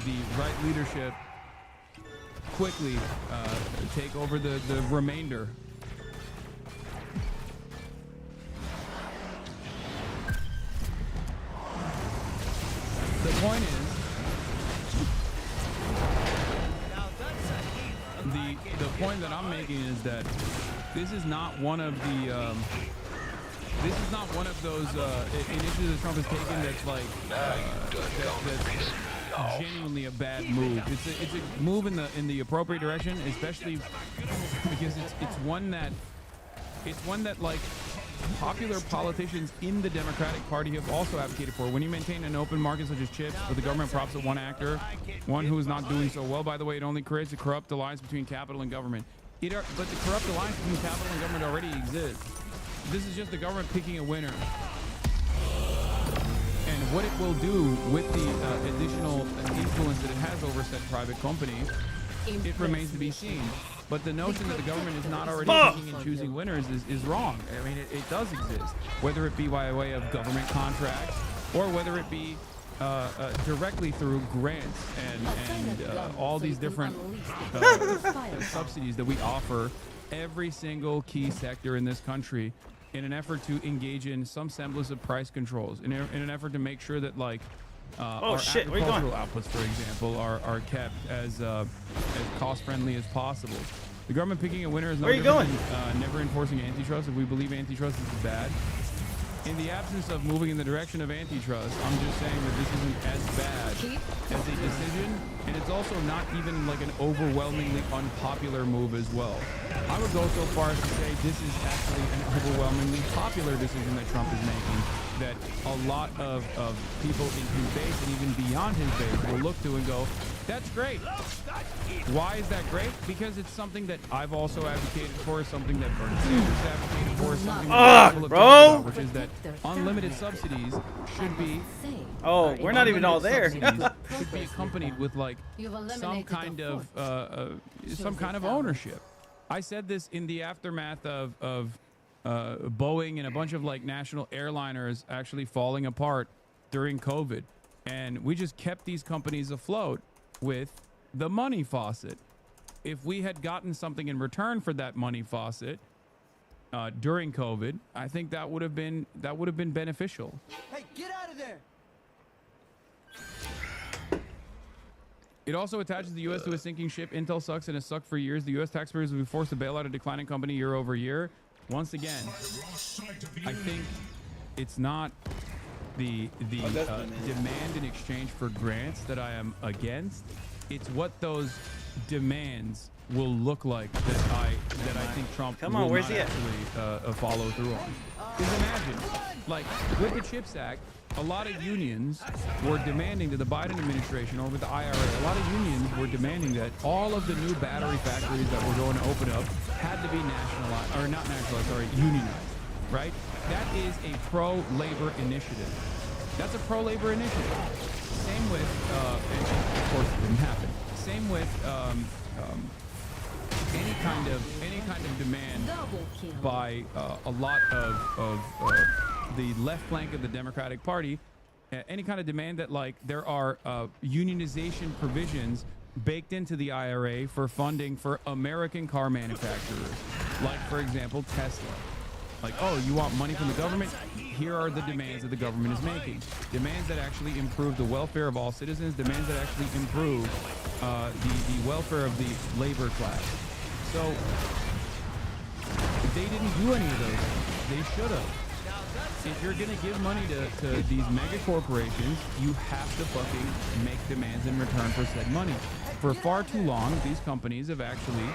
the right leadership quickly take over the remainder. The point is, the point that I'm making is that this is not one of the this is not one of those initiatives that Trump has taken that's like that's genuinely a bad move. It's a move in the appropriate direction, especially because it's one that like popular politicians in the Democratic Party have also advocated for. When you maintain an open market such as chips, but the government props up one actor, one who is not doing so well, by the way, it only creates a corrupt alliance between capital and government. But the corrupt alliance between capital and government already exists. This is just the government picking a winner. And what it will do with the additional influence that it has over said private company, it remains to be seen. But the notion that the government is not already picking and choosing winners is wrong. I mean, it does exist, whether it be by way of government contracts or whether it be directly through grants and all these different subsidies that we offer every single key sector in this country in an effort to engage in some semblance of price controls, in an effort to make sure that, like, our agricultural outputs, for example, are kept as cost-friendly as possible. The government picking a winner is no different than never enforcing antitrust. If we believe antitrust is bad, in the absence of moving in the direction of antitrust, I'm just saying that this isn't as bad as a decision, and it's also not even like an overwhelmingly unpopular move as well. I would go so far as to say this is actually an overwhelmingly popular decision that Trump is making, that a lot of people in his base and even beyond his base will look to and go, that's great. Why is that great? Because it's something that I've also advocated for, something that Bernie Sanders advocated for, something that people have talked about, which is that unlimited subsidies should be. Oh, we're not even all there. Should be accompanied with like some kind of ownership. I said this in the aftermath of Boeing and a bunch of like national airliners actually falling apart during COVID, and we just kept these companies afloat with the money faucet. If we had gotten something in return for that money faucet during COVID, I think that would have been beneficial. Hey, get out of there! It also attaches the U.S. to a sinking ship. Intel sucks and has sucked for years. The U.S. taxpayers will be forced to bail out a declining company year over year. Once again, I think it's not the demand in exchange for grants that I am against. It's what those demands will look like that I think Trump will not actually follow through on. Because imagine, like with the CHIPS Act, a lot of unions were demanding to the Biden administration, or with the IRA, a lot of unions were demanding that all of the new battery factories that were going to open up had to be nationalized, or not nationalized, sorry, unionized, right? That is a pro-labor initiative. That's a pro-labor initiative. Same with, and of course it didn't happen. Same with any kind of demand by a lot of the left flank of the Democratic Party, any kind of demand that like there are unionization provisions baked into the IRA for funding for American car manufacturers, like for example Tesla. Like, oh, you want money from the government? Here are the demands that the government is making. Demands that actually improve the welfare of all citizens. Demands that actually improve the welfare of the labor class. So they didn't do any of those things. They should have. If you're going to give money to these mega corporations, you have to fucking make demands in return for said money. For far too long, these companies have actually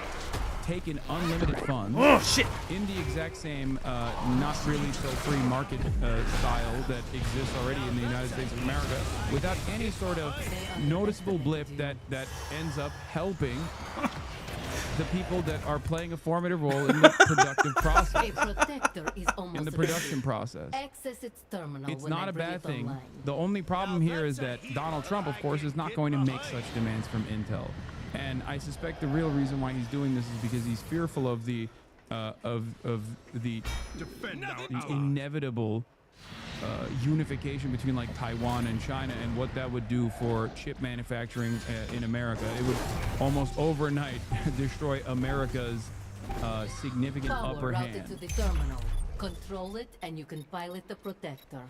taken unlimited funds in the exact same, not really so free market style that exists already in the United States of America, without any sort of noticeable blip that ends up helping the people that are playing a formative role in the productive process. A protector is almost in the production process. Access its terminal. It's when not I a bring bad it thing. online. The only problem here is that Donald Trump, of course, is not going to make such demands from Intel. And I suspect the real reason why he's doing this is because he's fearful of the inevitable unification between like Taiwan and China, and what that would do for chip manufacturing in America. It would almost overnight destroy America's significant Power upper routed hand. to the terminal. Control it, and you can pilot the protector.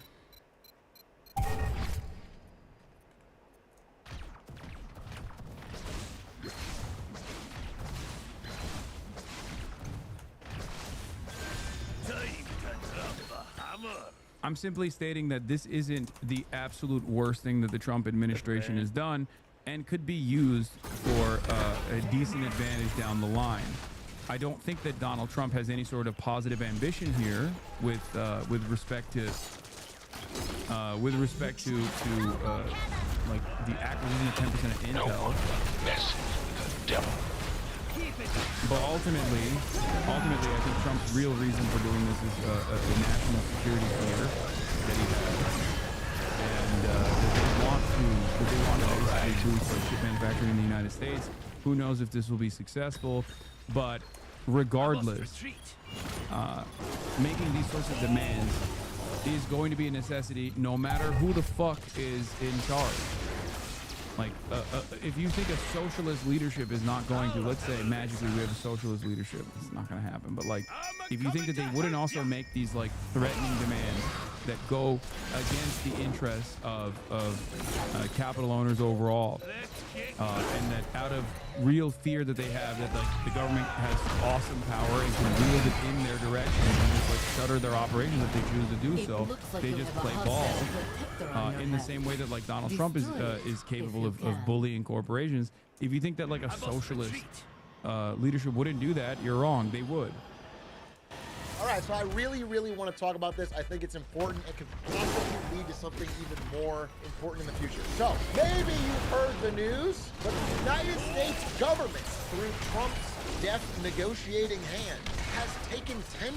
I'm simply stating that this isn't the absolute worst thing that the Trump administration has done, and could be used for a decent advantage down the line. I don't think that Donald Trump has any sort of positive ambition here with respect to like the acquisition of 10% of Intel. Yes, devil. But ultimately, I think Trump's real reason for doing this is a national security fear that he has, and that they want to basically boost chip manufacturing in the United States. Who knows if this will be successful? But regardless, making these sorts of demands is going to be a necessity, no matter who the fuck is in charge. Like, if you think a socialist leadership is not going to, let's say magically we have a socialist leadership, it's not going to happen. But like, if you think that they wouldn't also make these like threatening demands that go against the interests of capital owners overall, and that out of real fear that they have that like the government has awesome power and can wield it in their direction and just like shutter their operations if they choose to do so, they just play ball. In the same way that like Donald Trump is capable of bullying corporations. If you think that like a socialist leadership wouldn't do that, you're wrong. They would. All right, so I really, really want to talk about this. I think it's important and could possibly lead to something even more important in the future. So, maybe you've heard the news, but the United States government, through Trump's deft negotiating hand, has taken 10%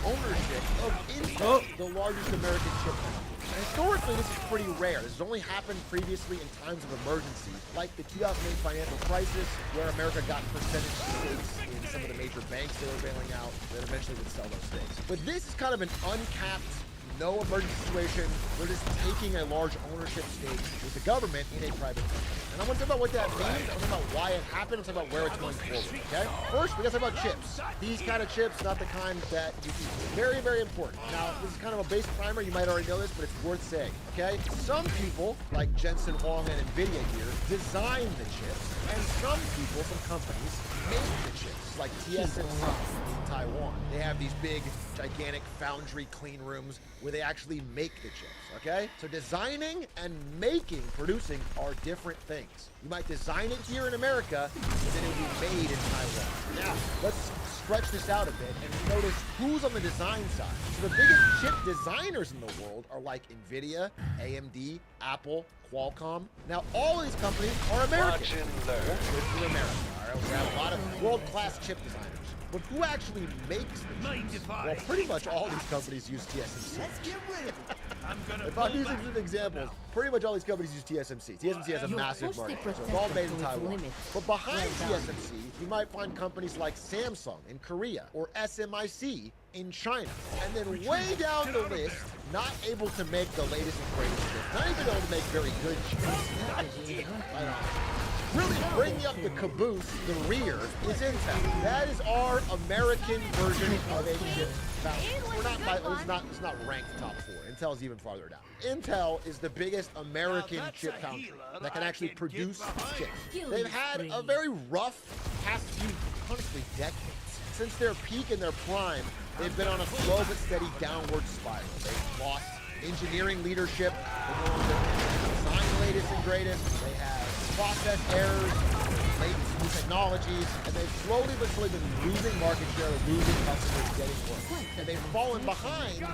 ownership of Intel, the largest American chip company. And historically, this is pretty rare. This has only happened previously in times of emergency, like the 2008 financial crisis, where America got percentage stakes in some of the major banks they were bailing out that eventually would sell those stakes. But this is kind of an uncapped, no emergency situation. We're just taking a large ownership stake with the government in a private company. And I want to talk about what that means. I want to talk about why it happened. I want to talk about where it's going forward, okay? First, we got to talk about chips. These kind of chips, not the kind that you eat. Very, very important. Now, this is kind of a base primer. You might already know this, but it's worth saying, okay? Some people, like Jensen Huang and NVIDIA here, design the chips. And some people, some companies, make the chips, like TSMC in Taiwan. They have these big, gigantic foundry clean rooms where they actually make the chips, okay? So designing and making, producing are different things. You might design it here in America, but then it will be made in Taiwan. Now, let's stretch this out a bit and notice who's on the design side. So the biggest chip designers in the world are like NVIDIA, AMD, Apple, Qualcomm. Now, all of these companies are American. Watch and learn. Well, in America, all right? We have a lot of world-class chip designers. But who actually makes the chips? Well, pretty much all these companies use TSMC. Let's get rid of it. If I'm using some examples, pretty much all these companies use TSMC. TSMC has a massive market, so it's all made in Taiwan. But behind TSMC, you might find companies like Samsung in Korea or SMIC in China. And then way down the list, not able to make the latest and greatest chips, not even able to make very good chips. Really bringing up the caboose, the rear, is Intel. That is our American version of a chip foundry. It's not ranked top 4. Intel is even farther down. Intel is the biggest American chip foundry that can actually produce chips. They've had a very rough past few, honestly, decades. Since their peak and their prime, they've been on a slow but steady downward spiral. They've lost engineering leadership. They no longer design the latest and greatest. They have process errors, latest new technologies, and they've slowly but surely been losing market share, losing customers, getting worse. And they've fallen behind,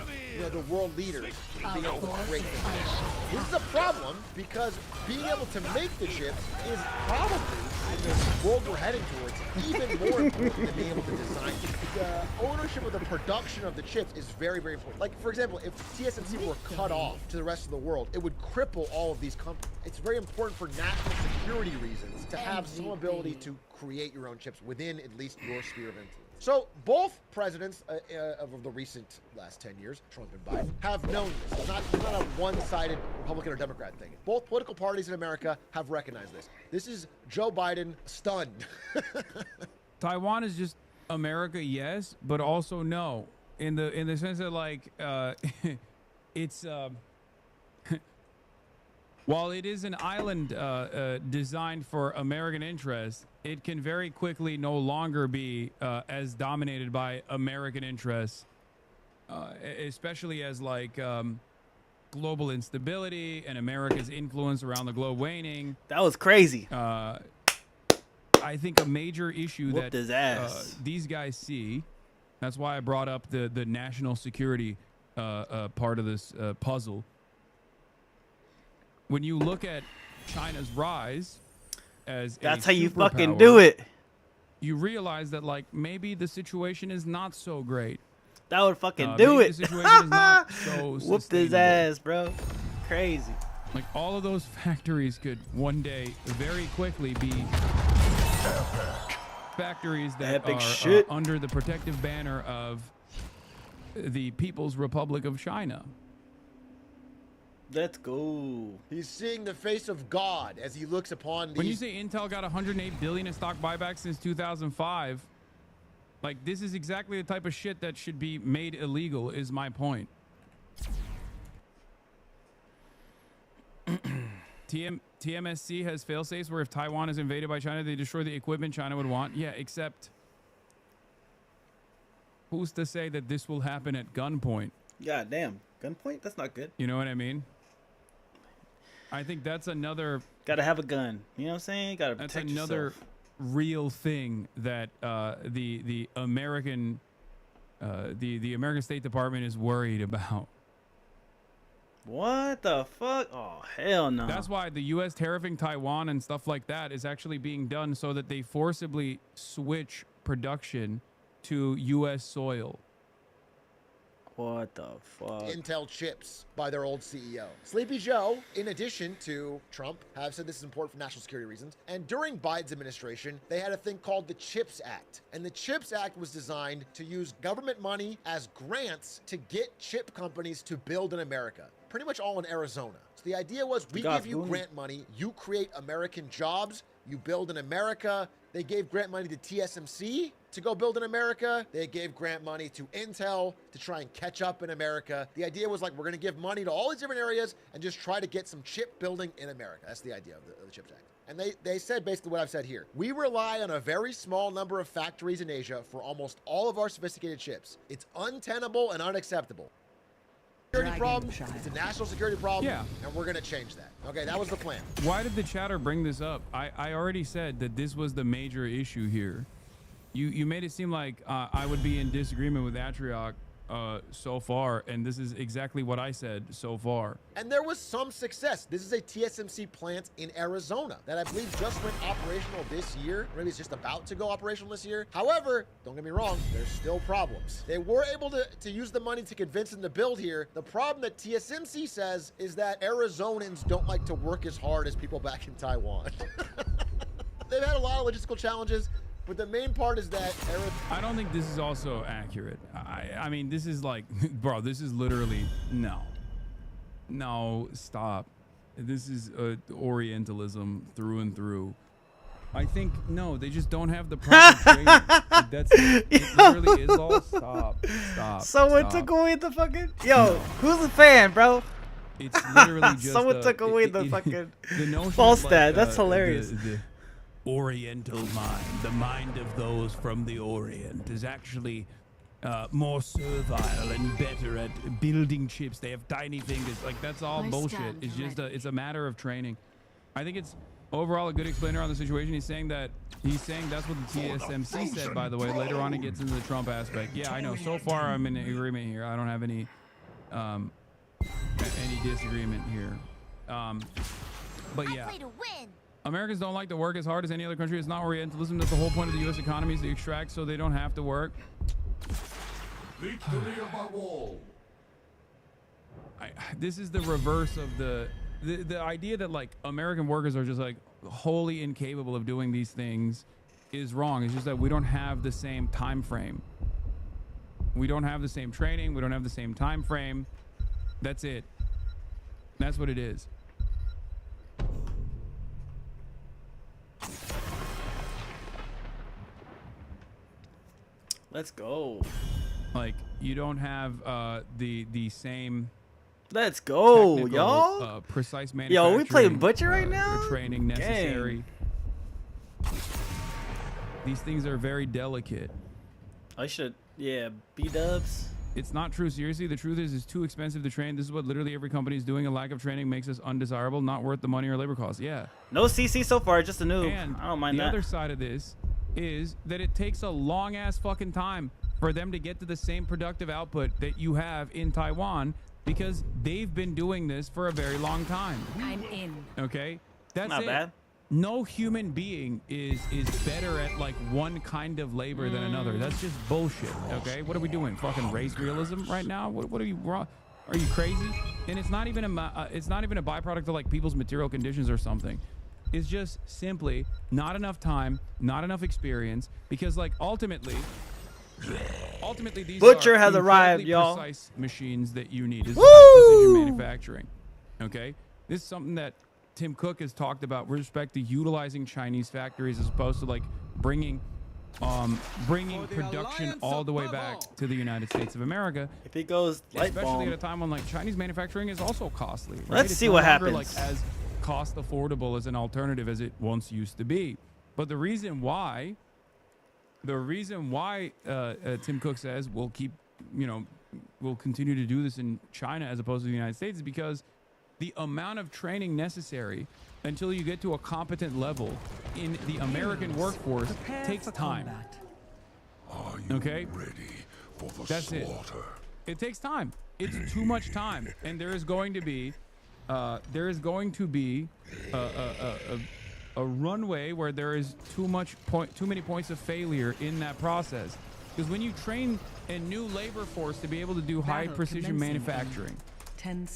the world leaders being able to create things. This is a problem because being able to make the chips is probably, in the world we're heading towards, even more important than being able to design them. The ownership of the production of the chips is very, very important. Like, for example, if TSMC were cut off to the rest of the world, it would cripple all of these companies. It's very important for national security reasons to have some ability to create your own chips within at least your sphere of influence. So both presidents of the recent last 10 years, Trump and Biden, have known this. It's not a one-sided Republican or Democrat thing. Both political parties in America have recognized this. This is Joe Biden stunned. Taiwan is just America, yes, but also no. In the sense that, like, it's while it is an island designed for American interests, it can very quickly no longer be as dominated by American interests, especially as like global instability and America's influence around the globe waning. That was crazy. I think a major issue Whooped his ass. These guys see, that's why I brought up the national security part of this puzzle. When you look at China's rise as that's a how you fucking superpower, do it. You realize that, like, maybe the situation is not so great. That would fucking do maybe it. The situation is not so Whooped his ass, bro. Crazy. Like, all of those factories could one day very quickly be factories that are under the protective banner of the People's Republic of China. Let's go. He's seeing the face of God as he looks upon these. When you say Intel got 108 billion in stock buyback since 2005, like, this is exactly the type of shit that should be made illegal, is my point. TMSC has fail-safes where if Taiwan is invaded by China, they destroy the equipment China would want. Yeah, except who's to say that this will happen at gunpoint? God damn. Gunpoint? That's not good. You know what I mean? I think that's another... Gotta have a gun. You know what I'm saying? Gotta protect That's another yourself. real thing that the American The American State Department is worried about. What the fuck? Oh, hell no. That's why the U.S. tariffing Taiwan and stuff like that is actually being done so that they forcibly switch production to U.S. soil. What the fuck? Intel chips by their old CEO. Sleepy Joe, in addition to Trump, have said this is important for national security reasons. And during Biden's administration, they had a thing called the CHIPS Act. And the CHIPS Act was designed to use government money as grants to get chip companies to build in America. Pretty much all in Arizona. So the idea was we give you grant money, you create American jobs, you build in America. They gave grant money to TSMC to go build in America. They gave grant money to Intel to try and catch up in America. The idea was like, we're going to give money to all these different areas and just try to get some chip building in America. That's the idea of the CHIPS Act. And they said basically what I've said here. We rely on a very small number of factories in Asia for almost all of our sophisticated chips. It's untenable and unacceptable. Security problem, it's a national security problem, and we're going to change that. Okay, that was the plan. Why did the chatter bring this up? I already said that this was the major issue here. You made it seem like I would be in disagreement with Atrioc so far, and this is exactly what I said so far. And there was some success. This is a TSMC plant in Arizona that I believe just went operational this year. Maybe it's just about to go operational this year. However, don't get me wrong, there's still problems. They were able to use the money to convince them to build here. The problem that TSMC says is that Arizonans don't like to work as hard as people back in Taiwan. They've had a lot of logistical challenges. But the main part is that I don't think this is also accurate. I mean, this is like, bro, this is literally, no, stop. This is Orientalism through and through. I think, no, they just don't have the proper training. It literally is all, stop. Someone took away the fucking, who's a fan, bro? It's literally just someone took away the fucking the notion false like, stat. That's hilarious. The Oriental mind, the mind of those from the Orient, is actually more servile and better at building chips. They have tiny fingers. Like, that's all bullshit. It's just it's a matter of training. I think it's overall a good explainer on the situation. He's saying that's what the TSMC said, by the way. Later on, it gets into the Trump aspect. Yeah, I know. So far, I'm in agreement here. I don't have any disagreement here. But yeah. Americans don't like to work as hard as any other country. It's not Orientalism. That's the whole point of the U.S. economy, is to extract so they don't have to work. Victory of our wall. This is the reverse of the idea that like American workers are just like wholly incapable of doing these things is wrong. It's just that we don't have the same time frame. We don't have the same training. We don't have the same time frame. That's it. That's what it is. Let's go. Like, you don't have the same. Let's go, y'all. Precise manufacturing. Yo, we playing Butcher right now? Training necessary. Dang. These things are very delicate. I should, B-dubs. It's not true. Seriously, the truth is it's too expensive to train. This is what literally every company is doing. A lack of training makes us undesirable, not worth the money or labor costs. Yeah. No CC so far, just a noob. And I don't mind that. The other side of this is that it takes a long ass fucking time for them to get to the same productive output that you have in Taiwan, because they've been doing this for a very long time. I'm in. Okay? That's not bad. No human being is better at like one kind of labor than another. That's just bullshit. Okay? What are we doing? Fucking race realism right now? What are you wrong? Are you crazy? And it's not even a byproduct of like people's material conditions or something. It's just simply not enough time, not enough experience, because like ultimately these Butcher are has arrived, y'all. Precise machines that you need. This is precision manufacturing. Okay? This is something that Tim Cook has talked about with respect to utilizing Chinese factories as opposed to like bringing production all the way back to the United States of America. If it goes light especially bomb. at a time when like Chinese manufacturing is also costly. Right? Let's It's see no what longer, happens. Like as cost affordable as an alternative as it once used to be. But the reason why Tim Cook says we'll continue to do this in China as opposed to the United States is because the amount of training necessary until you get to a competent level in the American workforce takes time. Are you Okay? ready That's it. It takes time. It's too much time, and there is going to be a runway where there is too many points of failure in that process. Because when you train a new labor force to be able to do high precision manufacturing,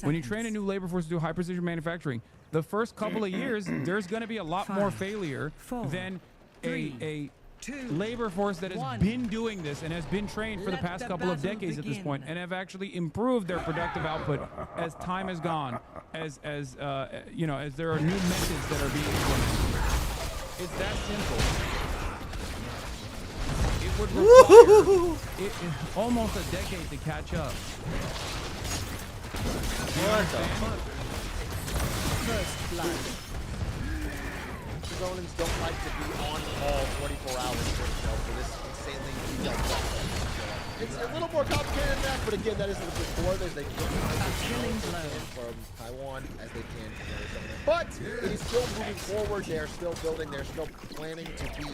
when you train a new labor force to do high precision manufacturing, the first couple of years there's going to be a lot more failure than a labor force that has been doing this and has been trained for the past couple of decades at this point and have actually improved their productive output as time has gone, as you know, as there are new methods that are being implemented. It's that simple. It would require almost a decade to catch up. What the fuck? First blood. Zonans don't like to be on call 24 hours for this insanely detailed process. It's a little more complicated than that, but again, that is a little bit more as they can from Taiwan as they can from Arizona. But it is still moving forward. They're still building. They're still planning to be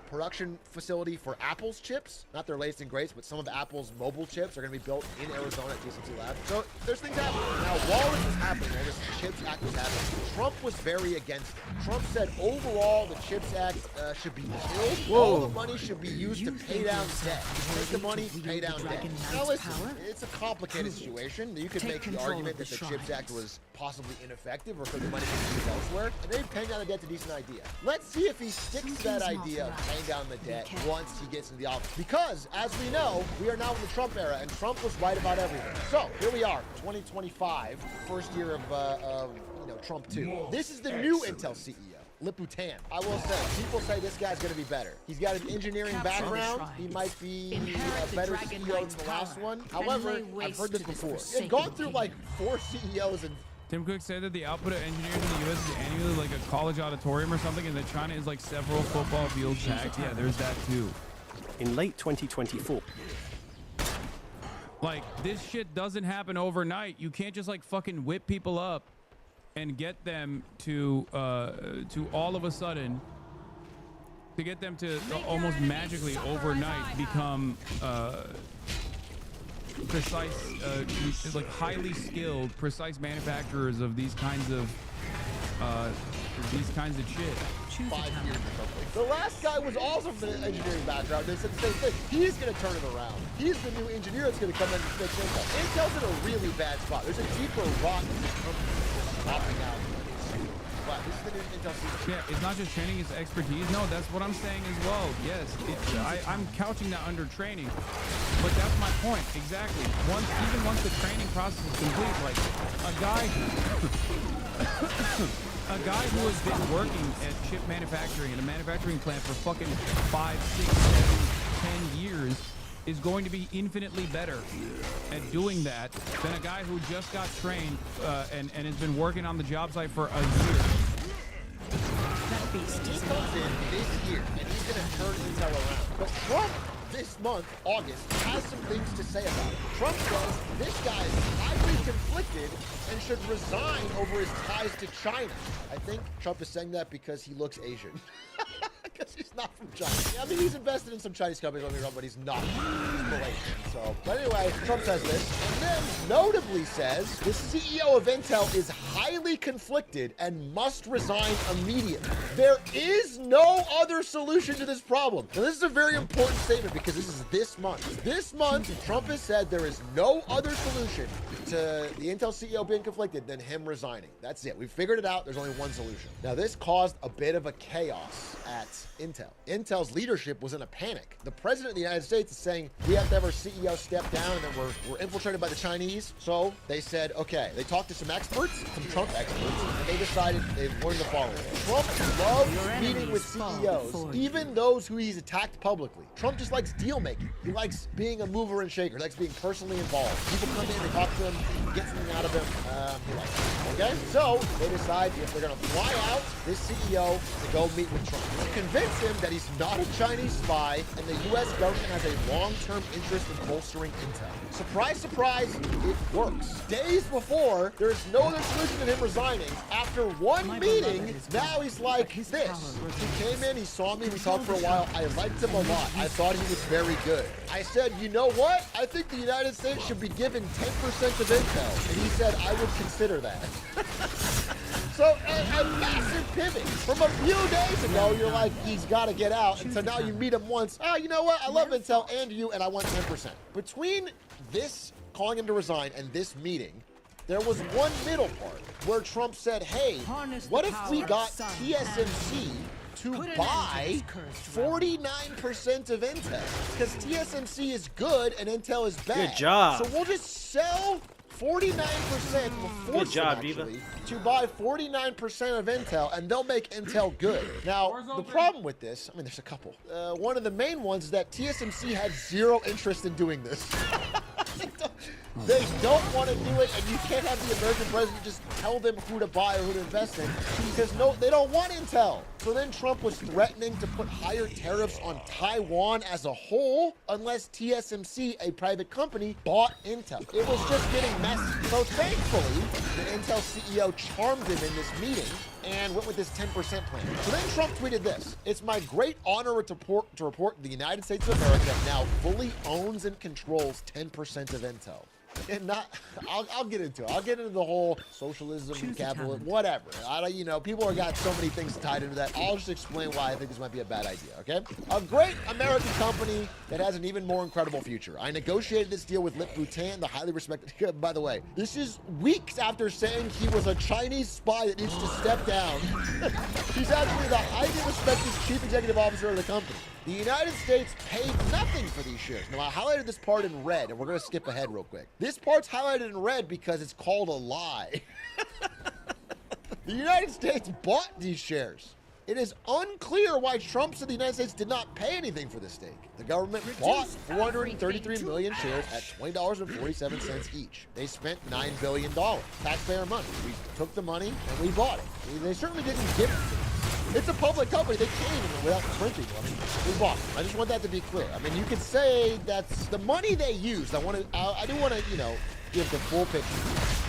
production facility for Apple's chips, not their latest and greatest, but some of Apple's mobile chips are going to be built in Arizona at TSMC Lab. So there's things happening. Now, while this is happening, while this CHIPS Act was happening, Trump was very against it. Trump said overall the CHIPS Act should be killed. All the money should be used to pay down debt. Take the money, pay down debt. Now listen, it's a complicated situation. You could make the argument that the CHIPS Act was possibly ineffective or could the money be used elsewhere. And maybe paying down the debt's a decent idea. Let's see if he sticks to that idea of paying down the debt once he gets into the office. Because, as we know, we are now in the Trump era, and Trump was right about everything. So, here we are, 2025, first year of Trump 2. This is the new Intel CEO. Lip-Bu Tan. I will say, people say this guy's going to be better. He's got an engineering background. He might be a better CEO than the last one. However, I've heard this before. They've gone through like 4 CEOs and Tim Cook said that the output of engineers in the U.S. is annually like a college auditorium or something, and that China is like several football fields packed. Yeah, there's that too. In late 2024. Like, this shit doesn't happen overnight. You can't just like fucking whip people up and get them to all of a sudden, to get them to almost magically overnight become precise, like highly skilled, precise manufacturers of these kinds of shit. 5 years or something. The last guy was also from an engineering background. They said the same thing. He's going to turn it around. He's the new engineer that's going to come in and fix Intel. Intel's in a really bad spot. There's a deeper rot in this company that's popping out. But this is the new Intel CEO. Yeah, it's not just training, it's expertise. No, that's what I'm saying as well. Yes, I'm couching that under training. But that's my point, exactly. Even once the training process is complete, like a guy who has been working at chip manufacturing in a manufacturing plant for fucking 5, 6, 7, 10 years is going to be infinitely better at doing that than a guy who just got trained and has been working on the job site for a year. He comes in this year and he's going to turn Intel around. But Trump, this month, August, has some things to say about it. Trump says this guy is highly conflicted and should resign over his ties to China. I think Trump is saying that because he looks Asian. Because he's not from China. I mean, he's invested in some Chinese companies, don't get me wrong, but he's not. He's Malaysian. So, but anyway, Trump says this, and then notably says the CEO of Intel is highly conflicted and must resign immediately. There is no other solution to this problem. Now, this is a very important statement because this is this month. This month, Trump has said there is no other solution to the Intel CEO being conflicted than him resigning. That's it. We figured it out. There's only one solution. Now, this caused a bit of a chaos at Intel. Intel's leadership was in a panic. The president of the United States is saying we have to have our CEO step down and then we're infiltrated by the Chinese. So they said, okay, they talked to some experts, some Trump experts, and they decided they've learned the following. Trump loves meeting with CEOs, even those who he's attacked publicly. Trump just likes deal making. He likes being a mover and shaker. He likes being personally involved. People come in, they talk to him, get something out of him, he likes it. Okay? So they decide if they're going to fly out this CEO to go meet with Trump. To convince him that he's not a Chinese spy and the U.S. government has a long-term interest in bolstering intel. Surprise, surprise, it works. Days before, there is no other solution than him resigning. After one meeting, now he's like this. He came in, he saw me, we talked for a while. I liked him a lot. I thought he was very good. I said, you know what? I think the United States should be given 10% of intel. And he said, I would consider that. So a massive pivot. From a few days ago, you're like, he's got to get out. And so now you meet him once. Oh, you know what? I love Intel and you, and I want 10%. Between this calling him to resign and this meeting, there was one middle part where Trump said, hey, what if we got TSMC to buy 49% of Intel? Because TSMC is good and Intel is bad. Good job. So we'll just sell 49% Good job, actually, to buy 49% of Intel, and they'll make Intel good. Now, the problem with this, I mean, there's a couple. One of the main ones is that TSMC had zero interest in doing this. They don't want to do it, and you can't have the American president just tell them who to buy or who to invest in, because they don't want Intel. So then Trump was threatening to put higher tariffs on Taiwan as a whole unless TSMC, a private company, bought Intel. It was just getting messy. So thankfully, the Intel CEO charmed him in this meeting and went with this 10% plan. So then Trump tweeted this: it's my great honor to report the United States of America now fully owns and controls 10% of Intel. And I'll get into it. I'll get into the whole socialism, capitalism, whatever. People have got so many things tied into that. I'll just explain why I think this might be a bad idea, okay? A great American company that has an even more incredible future. I negotiated this deal with Lip Bhutan, the highly respected, by the way, this is weeks after saying he was a Chinese spy that needs to step down. He's actually the highly respected chief executive officer of the company. The United States paid nothing for these shares. Now, I highlighted this part in red, and we're going to skip ahead real quick. This part's highlighted in red because it's called a lie. The United States bought these shares. It is unclear why Trump said the United States did not pay anything for this stake. The government bought 433 million shares at $20.47 each. They spent $9 billion, taxpayer money. We took the money and we bought it. They certainly didn't give it to us. It's a public company. They can't even without printing money. We bought it. I just want that to be clear. I mean, you could say that's the money they used. I do want to, give the full picture.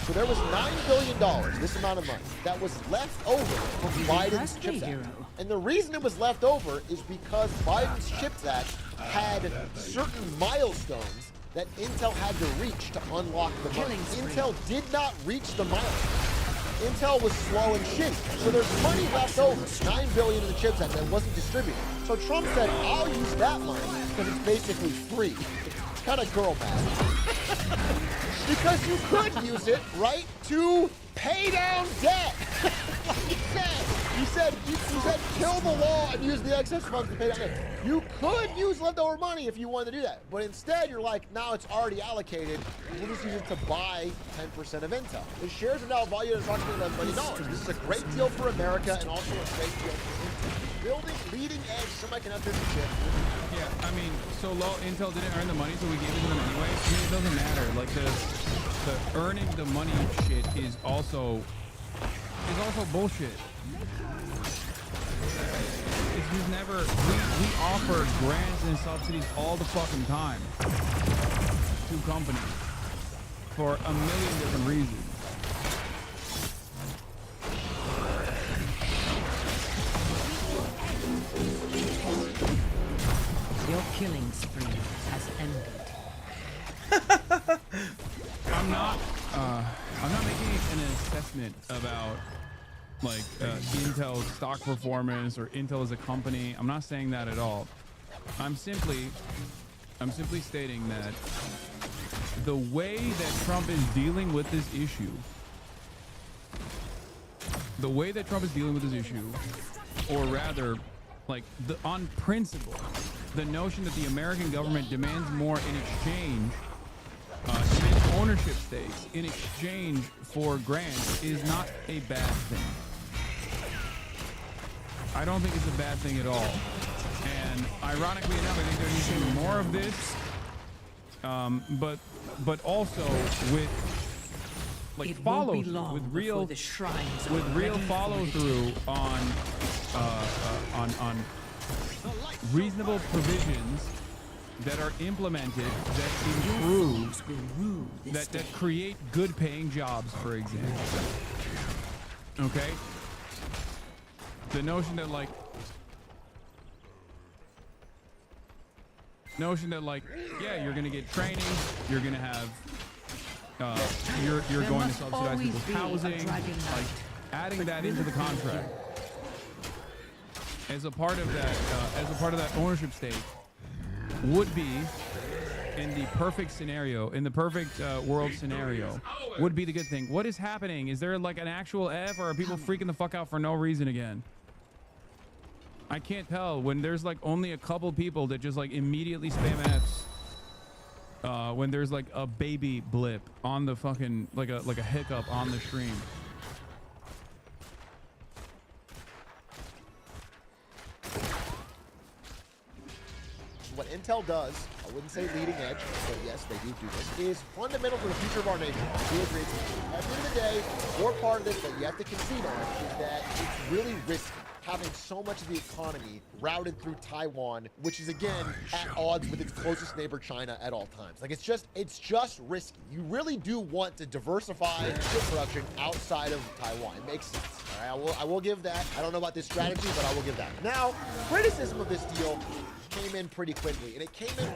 So there was $9 billion, this amount of money, that was left over from Biden's CHIPS Act. And the reason it was left over is because Biden's CHIPS Act had certain milestones that Intel had to reach to unlock the money. Intel did not reach the milestone. Intel was slow and shitty. So there's money left over, $9 billion in the CHIPS Act that wasn't distributed. So Trump said, I'll use that money because it's basically free. It's kind of girl math. Because you could use it, right, to pay down debt. Like he said, kill the law and use the excess funds to pay down debt. You could use leftover money if you wanted to do that. But instead, you're like, now it's already allocated. We'll just use it to buy 10% of Intel. The shares are now valued at approximately $11 billion. This is a great deal for America and also a great deal for Intel. Building leading-edge semiconductors and chips. Yeah, I mean, so low Intel didn't earn the money, so we gave it to them anyway. I mean, it doesn't matter. Like the earning the money shit is also bullshit. We've never we offer grants and subsidies all the fucking time to companies for a million different reasons. Your killing spree has ended. I'm not making an assessment about Intel's stock performance or Intel as a company. I'm not saying that at all. I'm simply stating that the way that Trump is dealing with this issue, or rather, on principle, the notion that the American government demands more in exchange, demands ownership stakes in exchange for grants is not a bad thing. I don't think it's a bad thing at all. And ironically enough, I think there needs to be more of this. But also with like It won't follow be through, long with before real the shrines with are real ready for follow you. through on reasonable provisions that are implemented that improve, that create good paying jobs, for example. Okay? The notion that like yeah, you're gonna get training, you're gonna have you're going to subsidize people's housing, like adding that into the contract as a part of that ownership stake would be, in the perfect scenario, in the perfect world scenario, would be the good thing. What is happening? Is there like an actual F, or are people freaking the fuck out for no reason again? I can't tell when there's like only a couple people that just like immediately spam Fs. When there's like a baby blip on the fucking like a hiccup on the stream. What Intel does, I wouldn't say leading edge, but yes, they do this, is fundamental to the future of our nation. I do agree. At the end of the day, more part of this that you have to concede on is that it's really risky having so much of the economy routed through Taiwan, which is again at odds with its closest neighbor China at all times. Like it's just risky. You really do want to diversify chip production outside of Taiwan. It makes sense. All right, I will give that. I don't know about this strategy, but I will give that. Now, criticism of this deal came in pretty quickly, and it came in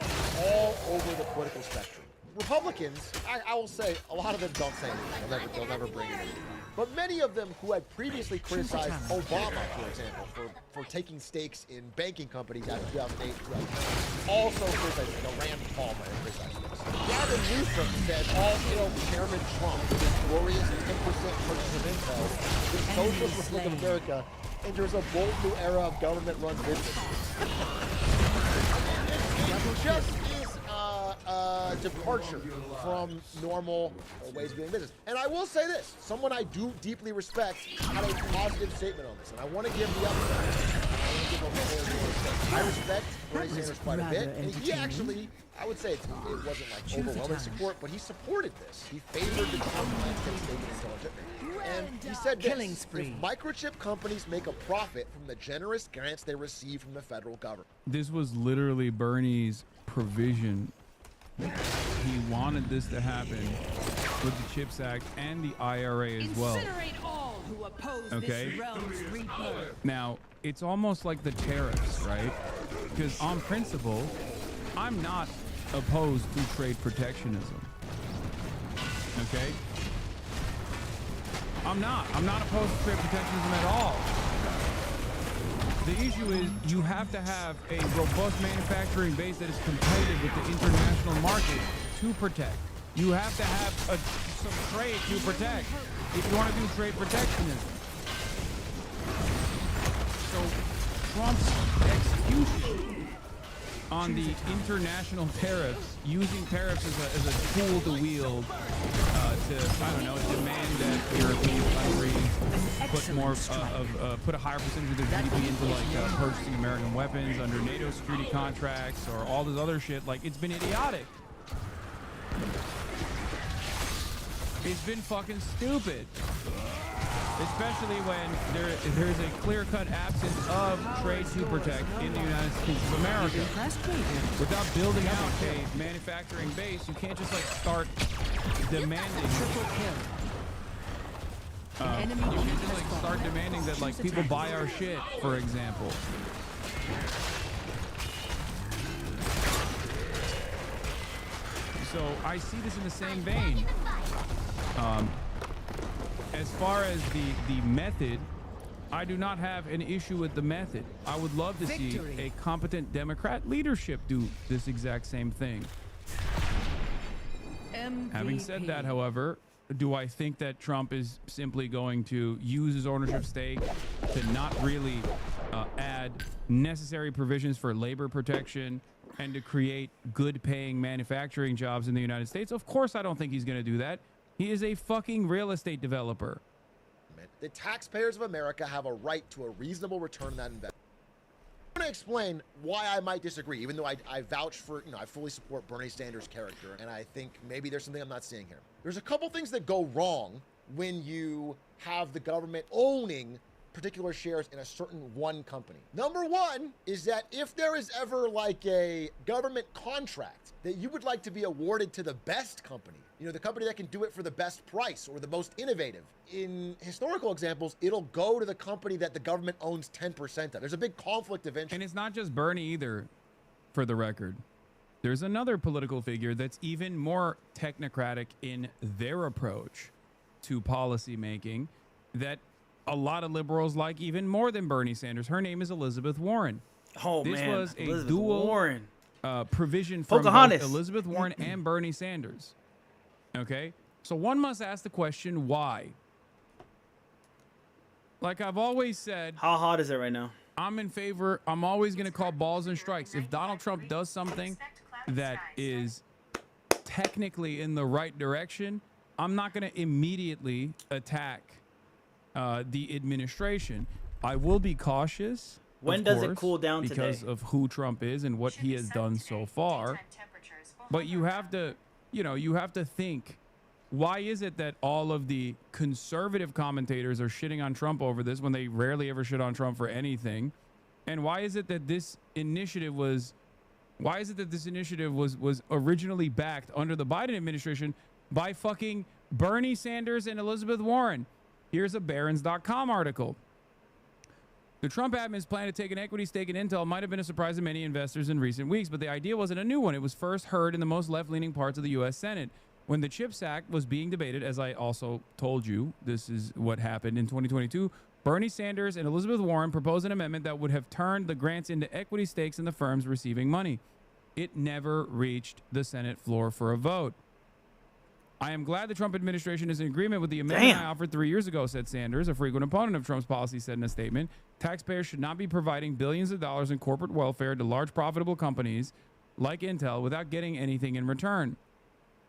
all over the political spectrum. Republicans, I will say, a lot of them don't say anything. They'll never bring it in. But many of them who had previously criticized Obama, for example, for taking stakes in banking companies after 2008, also criticized Rand Palmer and criticized this. Gavin Newsom said all hail Chairman Trump with his glorious 10% purchase of Intel. The Socialist Republic of America enters a bold new era of government-run business. It just is a departure from normal ways of doing business. And I will say this, someone I do deeply respect had a positive statement on this, and I want to give the upside. I respect Bernie Sanders quite a bit, and he actually, I would say it wasn't like overwhelming support, but he supported this. He favored the Trump plan to take stake in intelligent. And he said this, if microchip companies make a profit from the generous grants they receive from the federal government. This was literally Bernie's provision. He wanted this to happen with the CHIPS Act and the IRA as well. Incinerate all who oppose Okay. this realm's rebirth. Now, it's almost like the tariffs, right? Because on principle, I'm not opposed to trade protectionism. Okay? I'm not opposed to trade protectionism at all. The issue is you have to have a robust manufacturing base that is competitive with the international market to protect. You have to have some trade to protect if you want to do trade protectionism. So Trump's execution on the international tariffs, using tariffs as a tool to wield to, I don't know, demand that European countries put a higher percentage of their GDP into like purchasing American weapons under NATO security contracts or all this other shit. Like, it's been idiotic. It's been fucking stupid. Especially when there's a clear-cut absence of trade to protect in the United States of America. Without building out a manufacturing base, you can't just like start demanding. You can't just like start demanding that like people buy our shit, for example. So I see this in the same vein. As far as the method, I do not have an issue with the method. I would love to see a competent Democrat leadership do this exact same thing. MVP. Having said that, however, do I think that Trump is simply going to use his ownership stake to not really add necessary provisions for labor protection and to create good paying manufacturing jobs in the United States? Of course I don't think he's going to do that. He is a fucking real estate developer. The taxpayers of America have a right to a reasonable return on that investment. I'm going to explain why I might disagree, even though I vouch for, I fully support Bernie Sanders' character, and I think maybe there's something I'm not seeing here. There's a couple things that go wrong when you have the government owning particular shares in a certain one company. Number one is that if there is ever like a government contract that you would like to be awarded to the best company, the company that can do it for the best price or the most innovative, in historical examples, it'll go to the company that the government owns 10% of. There's a big conflict of interest. And it's not just Bernie either, for the record. There's another political figure that's even more technocratic in their approach to policy making that a lot of liberals like even more than Bernie Sanders. Her name is Elizabeth Warren. Oh, this man. was a Elizabeth dual Warren. Provision from both Elizabeth Warren and Bernie Sanders. Okay? So one must ask the question, why? Like I've always said... How hot is it right now? I'm in favor... I'm always going to call balls and strikes. If Donald Trump does something that is technically in the right direction, I'm not going to immediately attack the administration. I will be cautious. When does it cool down because today? of who Trump is and what he has done so far. But you have to, you have to think, why is it that all of the conservative commentators are shitting on Trump over this when they rarely ever shit on Trump for anything? And why is it that this initiative was originally backed under the Biden administration by fucking Bernie Sanders and Elizabeth Warren? Here's a Barron's.com article. The Trump admin's plan to take an equity stake in Intel might have been a surprise to many investors in recent weeks, but the idea wasn't a new one. It was first heard in the most left-leaning parts of the U.S. Senate. When the CHIPS Act was being debated, as I also told you, this is what happened in 2022, Bernie Sanders and Elizabeth Warren proposed an amendment that would have turned the grants into equity stakes in the firms receiving money. It never reached the Senate floor for a vote. I am glad the Trump administration is in agreement with the amendment I offered 3 years ago, said Sanders, a frequent opponent of Trump's policy, said in a statement. Taxpayers should not be providing billions of dollars in corporate welfare to large profitable companies like Intel without getting anything in return.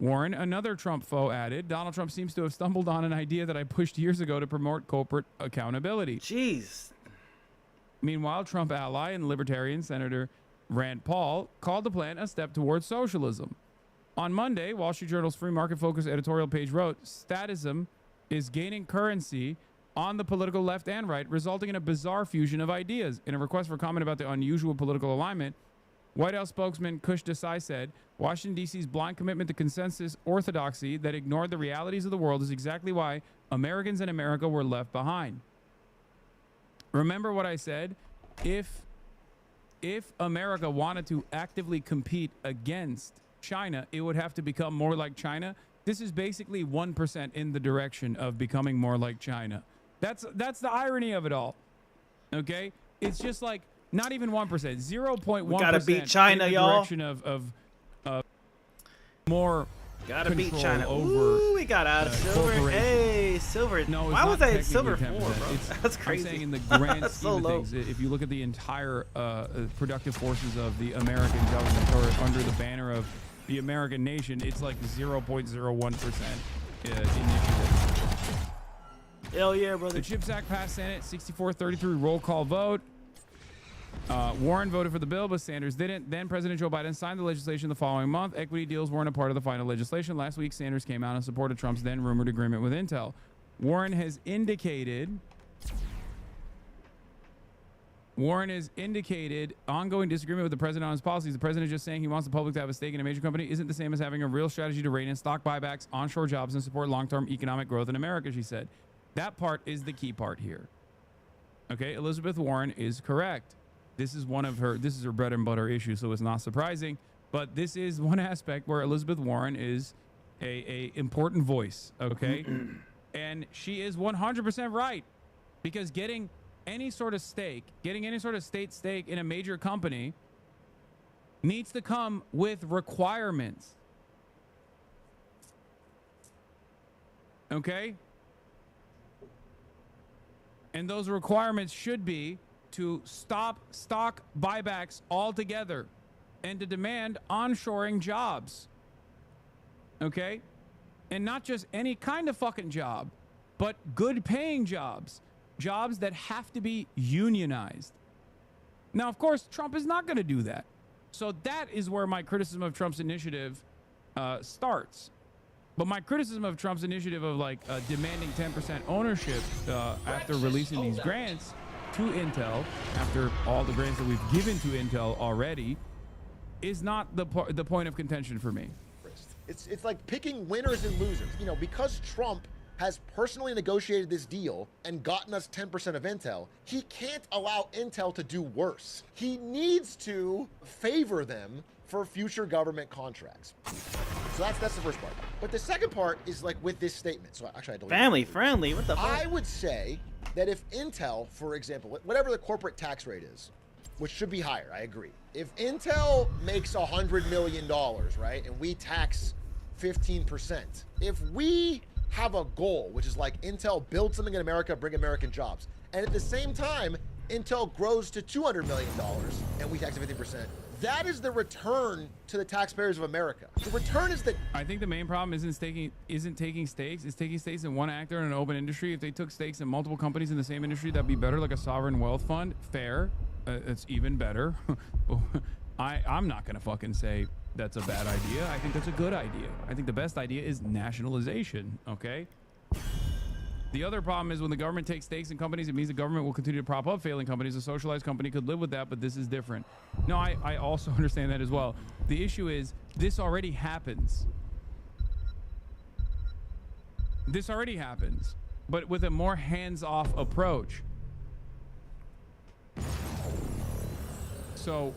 Warren, another Trump foe, added, Donald Trump seems to have stumbled on an idea that I pushed years ago to promote corporate accountability. Jeez. Meanwhile, Trump ally and libertarian Senator Rand Paul called the plan a step towards socialism. On Monday, Wall Street Journal's free market-focused editorial page wrote, statism is gaining currency on the political left and right, resulting in a bizarre fusion of ideas. In a request for comment about the unusual political alignment, White House spokesman Kush Desai said, Washington, D.C.'s blind commitment to consensus orthodoxy that ignored the realities of the world is exactly why Americans in America were left behind. Remember what I said? If America wanted to actively compete against China, it would have to become more like China. This is basically 1% in the direction of becoming more like China. That's the irony of it all. Okay? It's just like not even 1%, 0.1%. We gotta beat China, in the y'all. direction of more gotta beat China. Over, ooh, we got out of silver. Hey, silver. No, why was I at silver 4, 10%. bro? That's crazy. I'm saying in the grand That's scheme so of low. things, if you look at the entire productive forces of the American government, or under the banner of the American nation, it's like 0.01% initiative. Hell yeah, brother. The CHIPS Act passed Senate 64-33 roll call vote. Warren voted for the bill, but Sanders didn't. Then President Joe Biden signed the legislation the following month. Equity deals weren't a part of the final legislation. Last week, Sanders came out and supported Trump's then rumored agreement with Intel. Warren has indicated ongoing disagreement with the president on his policies. The president just saying he wants the public to have a stake in a major company isn't the same as having a real strategy to rein in stock buybacks, onshore jobs, and support long-term economic growth in America, she said. That part is the key part here. Okay, Elizabeth Warren is correct. This is her bread and butter issue, so it's not surprising. But this is one aspect where Elizabeth Warren is a important voice, okay? And she is 100% right, because getting any sort of state stake in a major company needs to come with requirements. Okay? And those requirements should be to stop stock buybacks altogether and to demand onshoring jobs. Okay? And not just any kind of fucking job, but good paying jobs. Jobs that have to be unionized. Now, of course, Trump is not going to do that. So that is where my criticism of Trump's initiative starts. But my criticism of Trump's initiative of like demanding 10% ownership after releasing these grants to Intel, after all the grants that we've given to Intel already, is not the point of contention for me. It's like picking winners and losers. You know, because Trump has personally negotiated this deal and gotten us 10% of Intel, he can't allow Intel to do worse. He needs to favor them for future government contracts. So that's the first part. But the second part is like with this statement. So actually I don't family friendly. What the fuck? I would say that if Intel, for example, whatever the corporate tax rate is, which should be higher, I agree. If Intel makes $100 million, right, and we tax 15%, if we have a goal, which is like Intel build something in America, bring American jobs, and at the same time, Intel grows to $200 million and we tax 15%, that is the return to the taxpayers of America. The return is that... I think the main problem isn't taking stakes. It's taking stakes in one actor in an open industry. If they took stakes in multiple companies in the same industry, that'd be better, like a sovereign wealth fund. Fair. It's even better. I'm not going to fucking say that's a bad idea. I think that's a good idea. I think the best idea is nationalization, okay? The other problem is when the government takes stakes in companies, it means the government will continue to prop up failing companies. A socialized company could live with that, but this is different. No, I also understand that as well. The issue is this already happens. This already happens, but with a more hands-off approach. So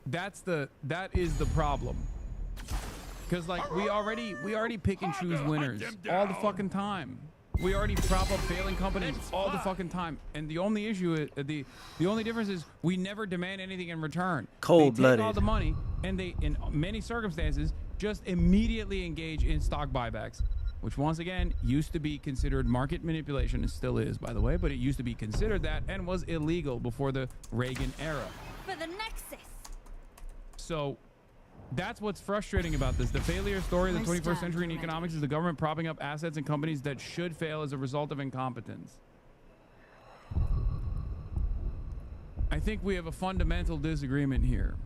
that is the problem. Because like we already pick and choose winners all the fucking time. We already prop up failing companies all the fucking time. And the only issue is the only difference is we never demand anything in return. Cold-blooded. They take all the money and they, in many circumstances, just immediately engage in stock buybacks, which once again used to be considered market manipulation. It still is, by the way, but it used to be considered that and was illegal before the Reagan era. For the Nexus. So that's what's frustrating about this. The failure story of the 21st century in economics is the government propping up assets and companies that should fail as a result of incompetence. I think we have a fundamental disagreement here.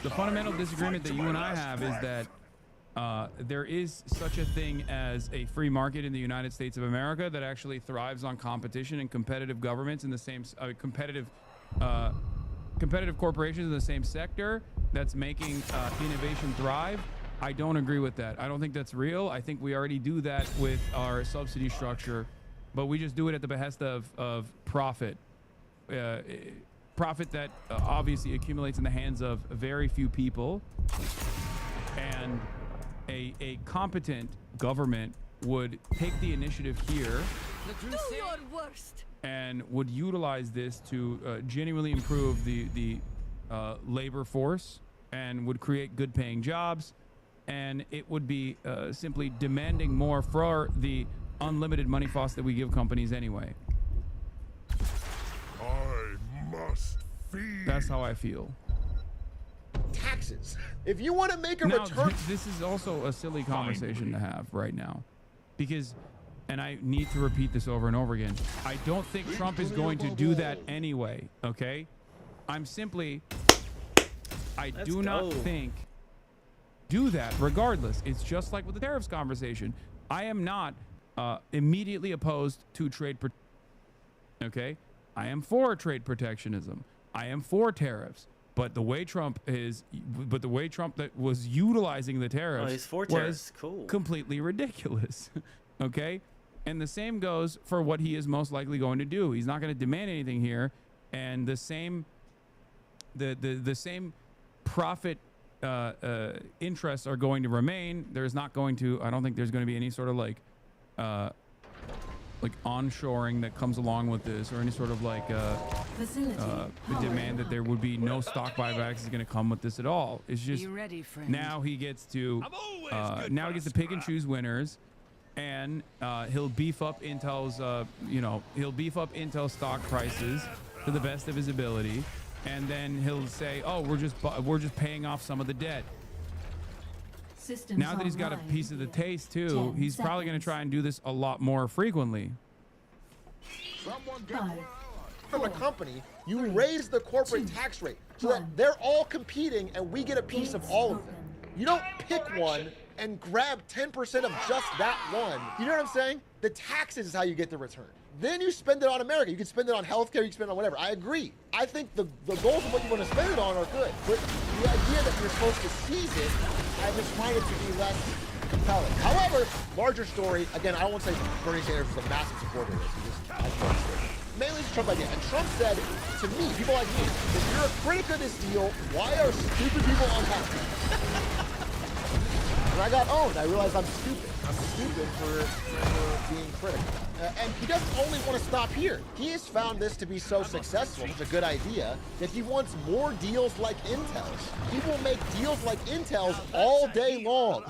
The fundamental disagreement that you and I have is that there is such a thing as a free market in the United States of America that actually thrives on competition and competitive governments in the same competitive corporations in the same sector that's making innovation thrive. I don't agree with that. I don't think that's real. I think we already do that with our subsidy structure, but we just do it at the behest of profit. Profit that obviously accumulates in the hands of very few people. And a competent government would take the initiative here Do your worst. and would utilize this to genuinely improve the labor force and would create good paying jobs, and it would be simply demanding more for the unlimited money faucet that we give companies anyway. I must feed. That's how I feel. Taxes. If you want to make a Now, return... this is also a silly conversation to have right now, because, and I need to repeat this over and over again, I don't think Trump is going to do that anyway, okay? I'm simply, I do not think do that regardless. It's just like with the tariffs conversation. I am not immediately opposed to trade okay? I am for trade protectionism. I am for tariffs. But the way Trump that was utilizing the tariffs he's for tariffs. was Cool. completely ridiculous. Okay? And the same goes for what he is most likely going to do. He's not going to demand anything here, and the same profit interests are going to remain. There's not going to, I don't think there's going to be any sort of like onshoring that comes along with this, or any sort of like demand that there would be no stock buybacks is going to come with this at all. It's just now he gets to pick and choose winners, and he'll beef up Intel's stock prices to the best of his ability, and then he'll say, oh, we're just paying off some of the debt. Systems Now that he's got a piece of the taste too, he's probably going to try and do this a lot more frequently. 5, from a company, you raise the corporate tax rate so that they're all competing and we get a piece of all of them. You don't pick one and grab 10% of just that one. You know what I'm saying? The taxes is how you get the return. Then you spend it on America. You can spend it on healthcare, you can spend it on whatever. I agree. I think the goals of what you want to spend it on are good. But the idea that you're supposed to seize it, I just find it to be less compelling. However, larger story, again, I don't want to say Bernie Sanders is a massive supporter of this. Mainly it's a Trump idea. And Trump said to me, people like me, if you're a critic of this deal, why are stupid people unhappy? And I got owned. I realized I'm stupid. I'm stupid for being critical. And he doesn't only want to stop here. He has found this to be so successful, it's a good idea, that he wants more deals like Intel's. He will make deals like Intel's all day long.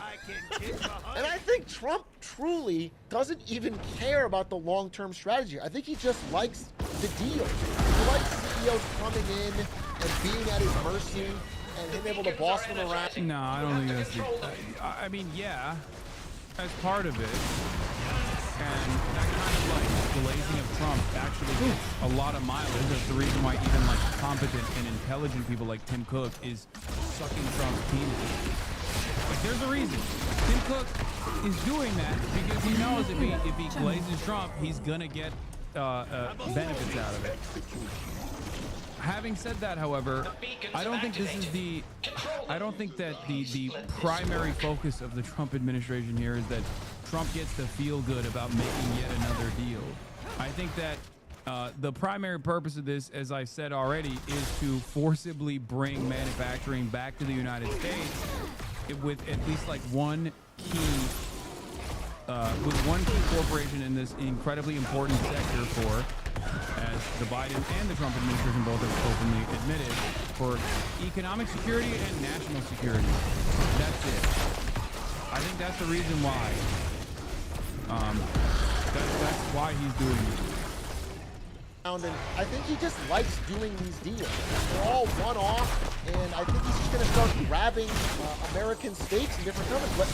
And I think Trump truly doesn't even care about the long-term strategy. I think he just likes the deal. He likes CEOs coming in and being at his mercy and him able to boss them around. No, I don't think that's the... I mean, yeah, as part of it. And that kind of like glazing of Trump actually gets a lot of mileage. That's the reason why even like competent and intelligent people like Tim Cook is sucking Trump's penis. Like there's a reason. Tim Cook is doing that because he knows if he glazes Trump, he's gonna get benefits out of it. Having said that, however, I don't think this is the. I don't think that the primary focus of the Trump administration here is that Trump gets to feel good about making yet another deal. I think that the primary purpose of this, as I said already, is to forcibly bring manufacturing back to the United States with at least like one key corporation in this incredibly important sector for, as the Biden and the Trump administration both have openly admitted, for economic security and national security. That's it. I think that's the reason why. That's why he's doing it. And I think he just likes doing these deals. They're all one-off, and I think he's just going to start grabbing American states and different countries. But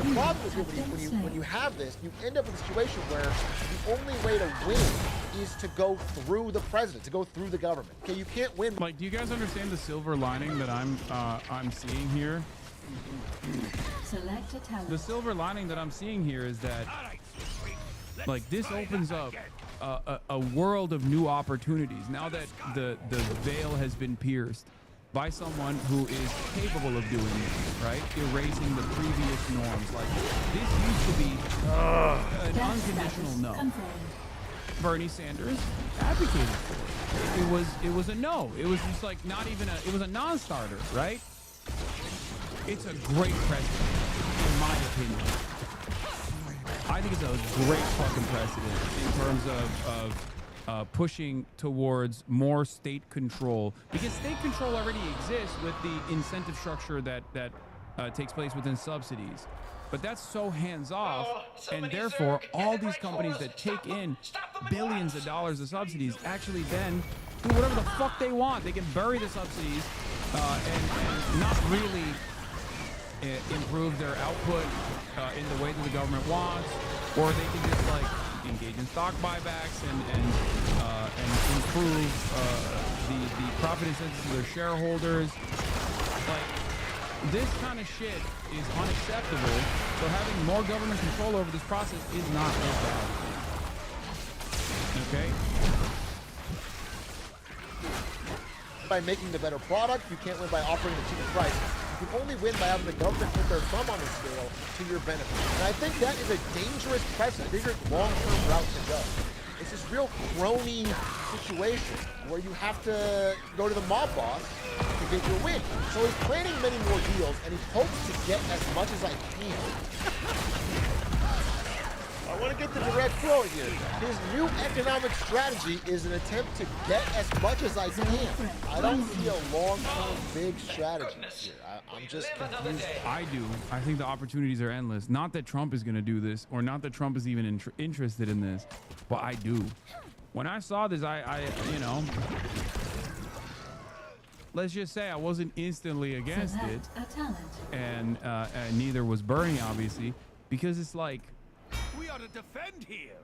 the problem is when you have this, you end up in a situation where the only way to win is to go through the president, to go through the government. Okay, you can't win. Like, do you guys understand the silver lining that I'm seeing here? The silver lining that I'm seeing here is that, like, this opens up a world of new opportunities now that the veil has been pierced by someone who is capable of doing this, right? Erasing the previous norms. Like, this used to be an unconditional no. Bernie Sanders advocated for it. It was a no. It was just like not even it was a non-starter, right? It's a great precedent, in my opinion. I think it's a great fucking precedent in terms of pushing towards more state control, because state control already exists with the incentive structure that takes place within subsidies. But that's so hands-off, and therefore all these companies that take in billions of dollars of subsidies actually then do whatever the fuck they want. They can bury the subsidies and not really improve their output in the way that the government wants, or they can just like engage in stock buybacks and improve the profit incentives to their shareholders. Like, this kind of shit is unacceptable. So having more government control over this process is not a bad thing. Okay? By making the better product, you can't win by offering the cheapest price. You can only win by having the government put their thumb on the scale to your benefit. And I think that is a dangerous precedent, a dangerous long-term route to go. It's this real crony situation where you have to go to the mob boss to get your win. So he's planning many more deals, and he hopes to get as much as I can. I want to get the direct flow here. His new economic strategy is an attempt to get as much as I can. I don't see a long-term big strategy here. I'm just confused. I do. I think the opportunities are endless. Not that Trump is going to do this, or not that Trump is even interested in this, but I do. When I saw this, I you know, let's just say I wasn't instantly against it, and neither was Bernie, obviously, because it's like, we ought to defend here.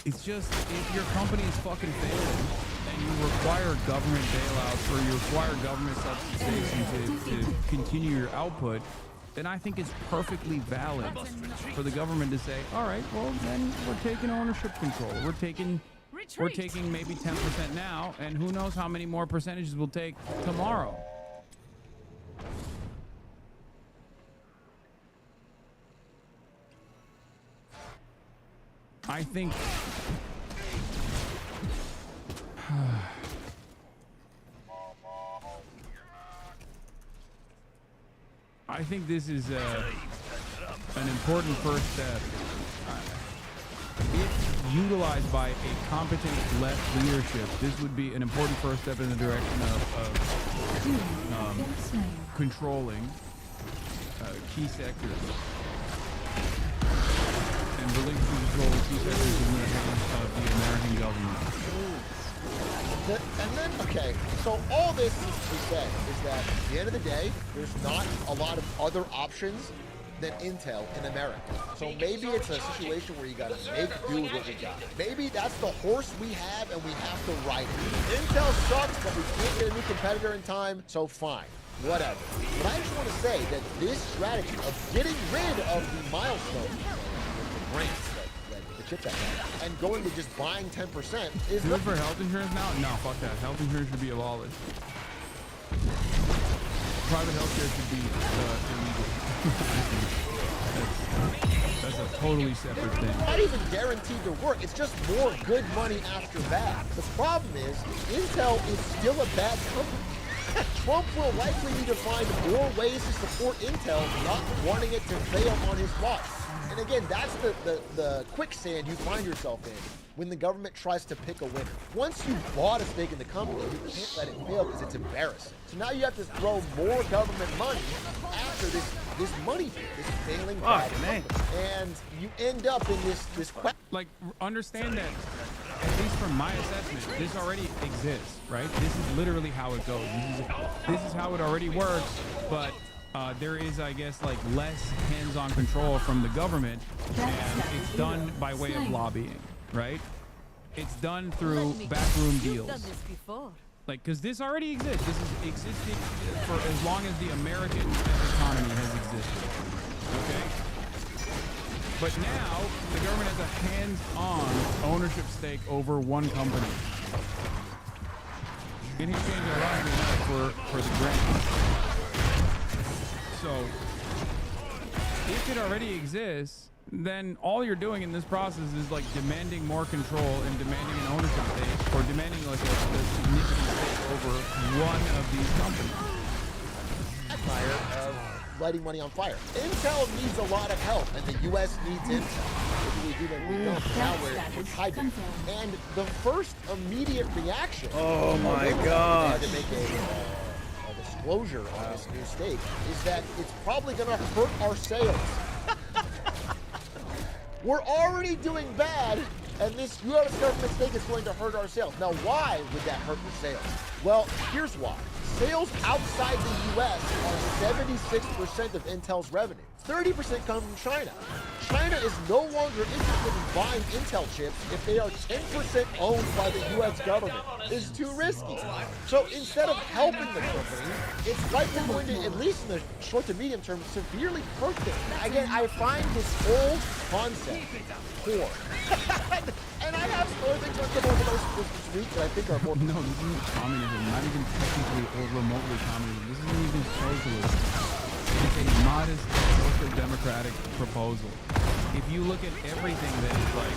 It's just, if your company is fucking failing and you require government bailouts or you require government subsidization to continue your output, then I think it's perfectly valid for the government to say, all right, well, then we're taking ownership control. We're taking maybe 10% now, and who knows how many more percentages we'll take tomorrow. I think this is an important first step. If utilized by a competent left leadership, this would be an important first step in the direction of controlling key sectors and relinquishing control of key sectors in the hands of the American government. And then, okay, so all this is to say is that at the end of the day, there's not a lot of other options than Intel in America. So maybe it's a situation where you gotta make do with what we got. Maybe that's the horse we have and we have to ride it. Intel sucks, but we can't get a new competitor in time, so fine. Whatever. But I just want to say that this strategy of getting rid of the milestone, the grants, the chip that had, and going to just buying 10% is good for health insurance now? No, fuck that. Health insurance should be abolished. Private healthcare should be illegal. That's a totally separate thing. It's not even guaranteed to work. It's just more good money after bad. The problem is, Intel is still a bad company. Trump will likely need to find more ways to support Intel, not wanting it to fail on his watch. And again, that's the quicksand you find yourself in when the government tries to pick a winner. Once you've bought a stake in the company, you can't let it fail because it's embarrassing. So now you have to throw more government money after this money pit, this failing bad company. And you end up in this like, understand that, at least from my assessment, this already exists, right? This is literally how it goes. This is how it already works, but there is, I guess, like less hands-on control from the government, and it's done by way of lobbying, right? It's done through backroom deals. Like, because this already exists. This has existed for as long as the American economy has existed, okay? But now, the government has a hands-on ownership stake over one company. In exchange, a lot for the grant. So, if it already exists, then all you're doing in this process is like demanding more control and demanding an ownership stake, or demanding like a significant stake over one of these companies. Fire of lighting money on fire. Intel needs a lot of help, and the U.S. needs Intel. We do that, we don't. Now we're hiding. And the first immediate reaction. Oh my God! To make a disclosure on this new stake is that it's probably going to hurt our sales. We're already doing bad, and this U.S. government stake is going to hurt our sales. Now, why would that hurt your sales? Well, here's why. Sales outside the U.S. are 76% of Intel's revenue. 30% come from China. China is no longer interested in buying Intel chips if they are 10% owned by the U.S. government. It's too risky. So instead of helping the company, it's likely going to, at least in the short to medium term, severely hurt them. Again, I find this whole concept poor. And I have some other things on come over this week that I think are more... No, this isn't communism, not even technically or remotely communism. This isn't even socialism. It's a modest social democratic proposal. If you look at everything that is like...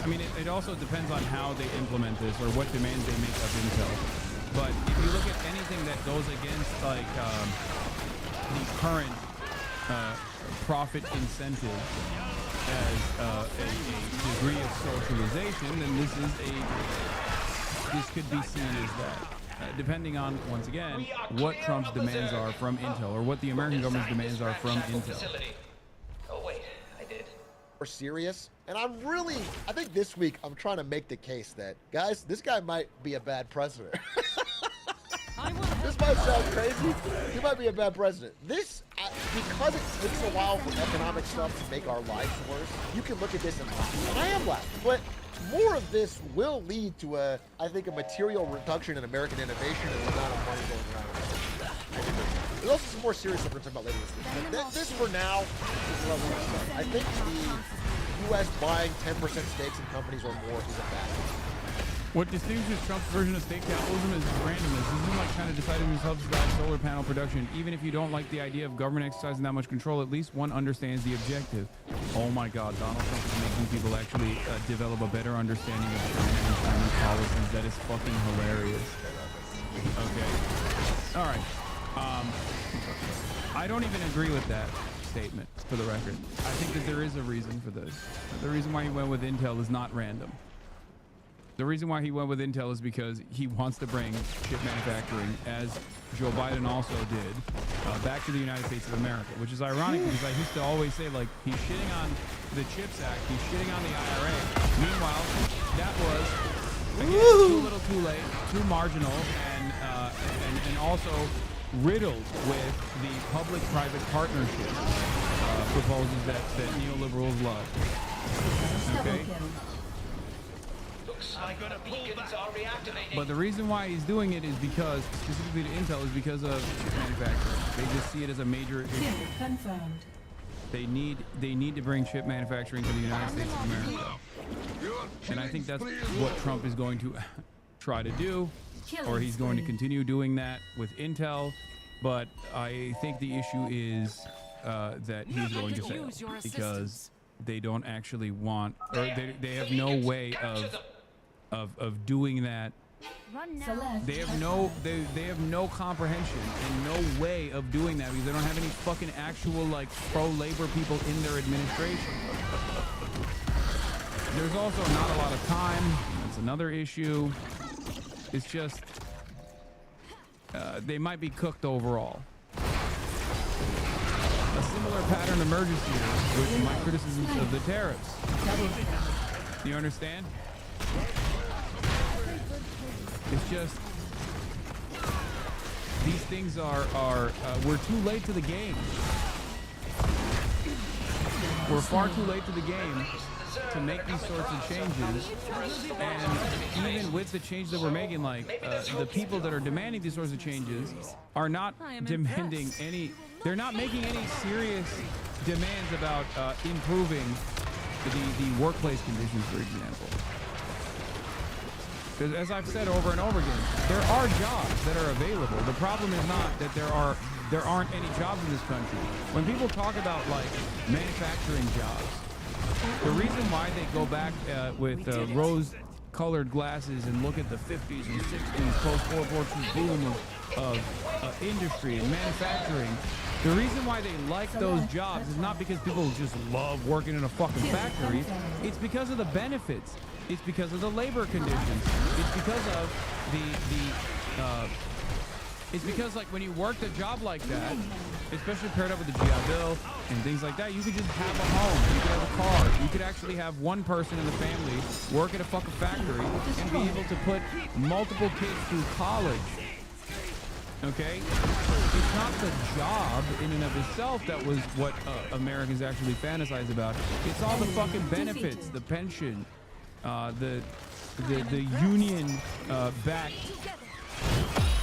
I mean, it also depends on how they implement this or what demands they make of Intel. But if you look at anything that goes against like the current profit incentive as a degree of socialization, then this could be seen as that. Depending on, once again, what Trump's demands are from Intel, or what the American government's demands are from Intel. Oh wait, I did. We're serious, and I think this week I'm trying to make the case that, guys, this guy might be a bad president. This might sound crazy. He might be a bad president. This because it takes a while for economic stuff to make our lives worse, you can look at this and laugh. And I am laughing. But more of this will lead to I think, a material reduction in American innovation and the amount of money going around. There's also some more serious stuff we're going to talk about later this week. But this, for now, is what I want to say. I think the U.S. buying 10% stakes in companies or more is a bad thing. What distinguishes Trump's version of state capitalism is randomness. This isn't like trying to decide who subsidize solar panel production. Even if you don't like the idea of government exercising that much control, at least one understands the objective. Oh my God, Donald Trump is making people actually develop a better understanding of China and Chinese policies. That is fucking hilarious. Okay. All right. I don't even agree with that statement, for the record. I think that there is a reason for this. The reason why he went with Intel is not random. The reason why he went with Intel is because he wants to bring chip manufacturing, as Joe Biden also did, back to the United States of America, which is ironic because I used to always say, like, he's shitting on the CHIPS Act, he's shitting on the IRA. Meanwhile, that was, again, too little, too late, too marginal, and also riddled with the public-private partnership proposals that neoliberals love. Okay? But the reason why he's doing it is because, specifically to Intel, is because of chip manufacturing. They just see it as a major issue. Confirmed. They need to bring chip manufacturing to the United States of America. And I think that's what Trump is going to try to do, or he's going to continue doing that with Intel. But I think the issue is that he's going to fail because they don't actually want, or they have no way of doing that. They have no comprehension and no way of doing that because they don't have any fucking actual, like, pro-labor people in their administration. There's also not a lot of time. That's another issue. It's just they might be cooked overall. A similar pattern emerges here with my criticisms of the tariffs. Do you understand? It's just these things are we're too late to the game. We're far too late to the game to make these sorts of changes. And even with the change that we're making, like the people that are demanding these sorts of changes are not demanding any. They're not making any serious demands about improving the workplace conditions, for example. Because as I've said over and over again, there are jobs that are available. The problem is not that there aren't any jobs in this country. When people talk about, like, manufacturing jobs, the reason why they go back with rose-colored glasses and look at the 50s and 60s post-World War II boom of industry and manufacturing, the reason why they like those jobs is not because people just love working in a fucking factory. It's because of the benefits. It's because of the labor conditions. It's because of it's because, like, when you worked a job like that, especially paired up with the GI Bill and things like that, you could just have a home, you could have a car, you could actually have one person in the family work at a fucking factory and be able to put multiple kids through college. Okay? It's not the job in and of itself that was what Americans actually fantasize about. It's all the fucking benefits, the pension, the union backed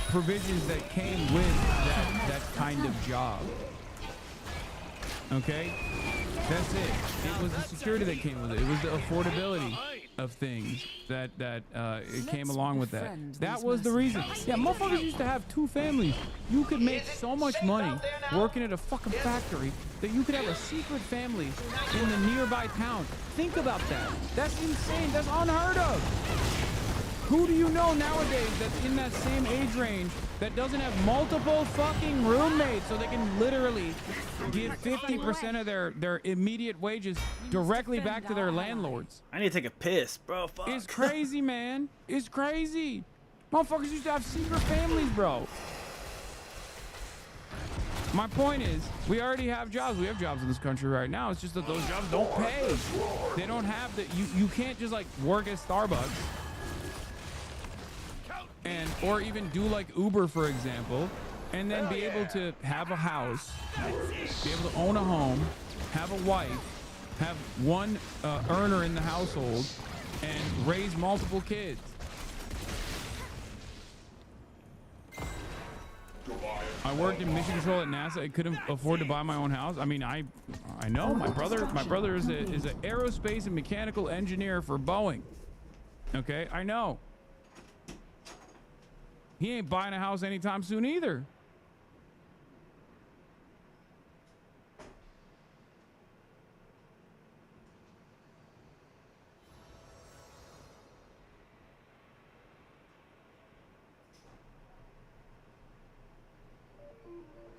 provisions that came with that kind of job. Okay? That's it. It was the security that came with it. It was the affordability of things that it came along with that. That was the reason. Yeah, motherfuckers used to have two families. You could make so much money working at a fucking factory that you could have a secret family in the nearby town. Think about that. That's insane. That's unheard of. Who do you know nowadays that's in that same age range that doesn't have multiple fucking roommates so they can literally give 50% of their immediate wages directly back to their landlords? I need to take a piss, bro. Fuck. It's crazy, man. It's crazy. Motherfuckers used to have secret families, bro. My point is, we already have jobs. We have jobs in this country right now. It's just that those jobs don't pay. They don't have the... You can't just, like, work at Starbucks or even do like Uber, for example, and then be able to have a house, be able to own a home, have a wife, have one earner in the household, and raise multiple kids. I worked in mission control at NASA. I couldn't afford to buy my own house. I mean, I know my brother is an aerospace and mechanical engineer for Boeing. Okay, I know. He ain't buying a house anytime soon either.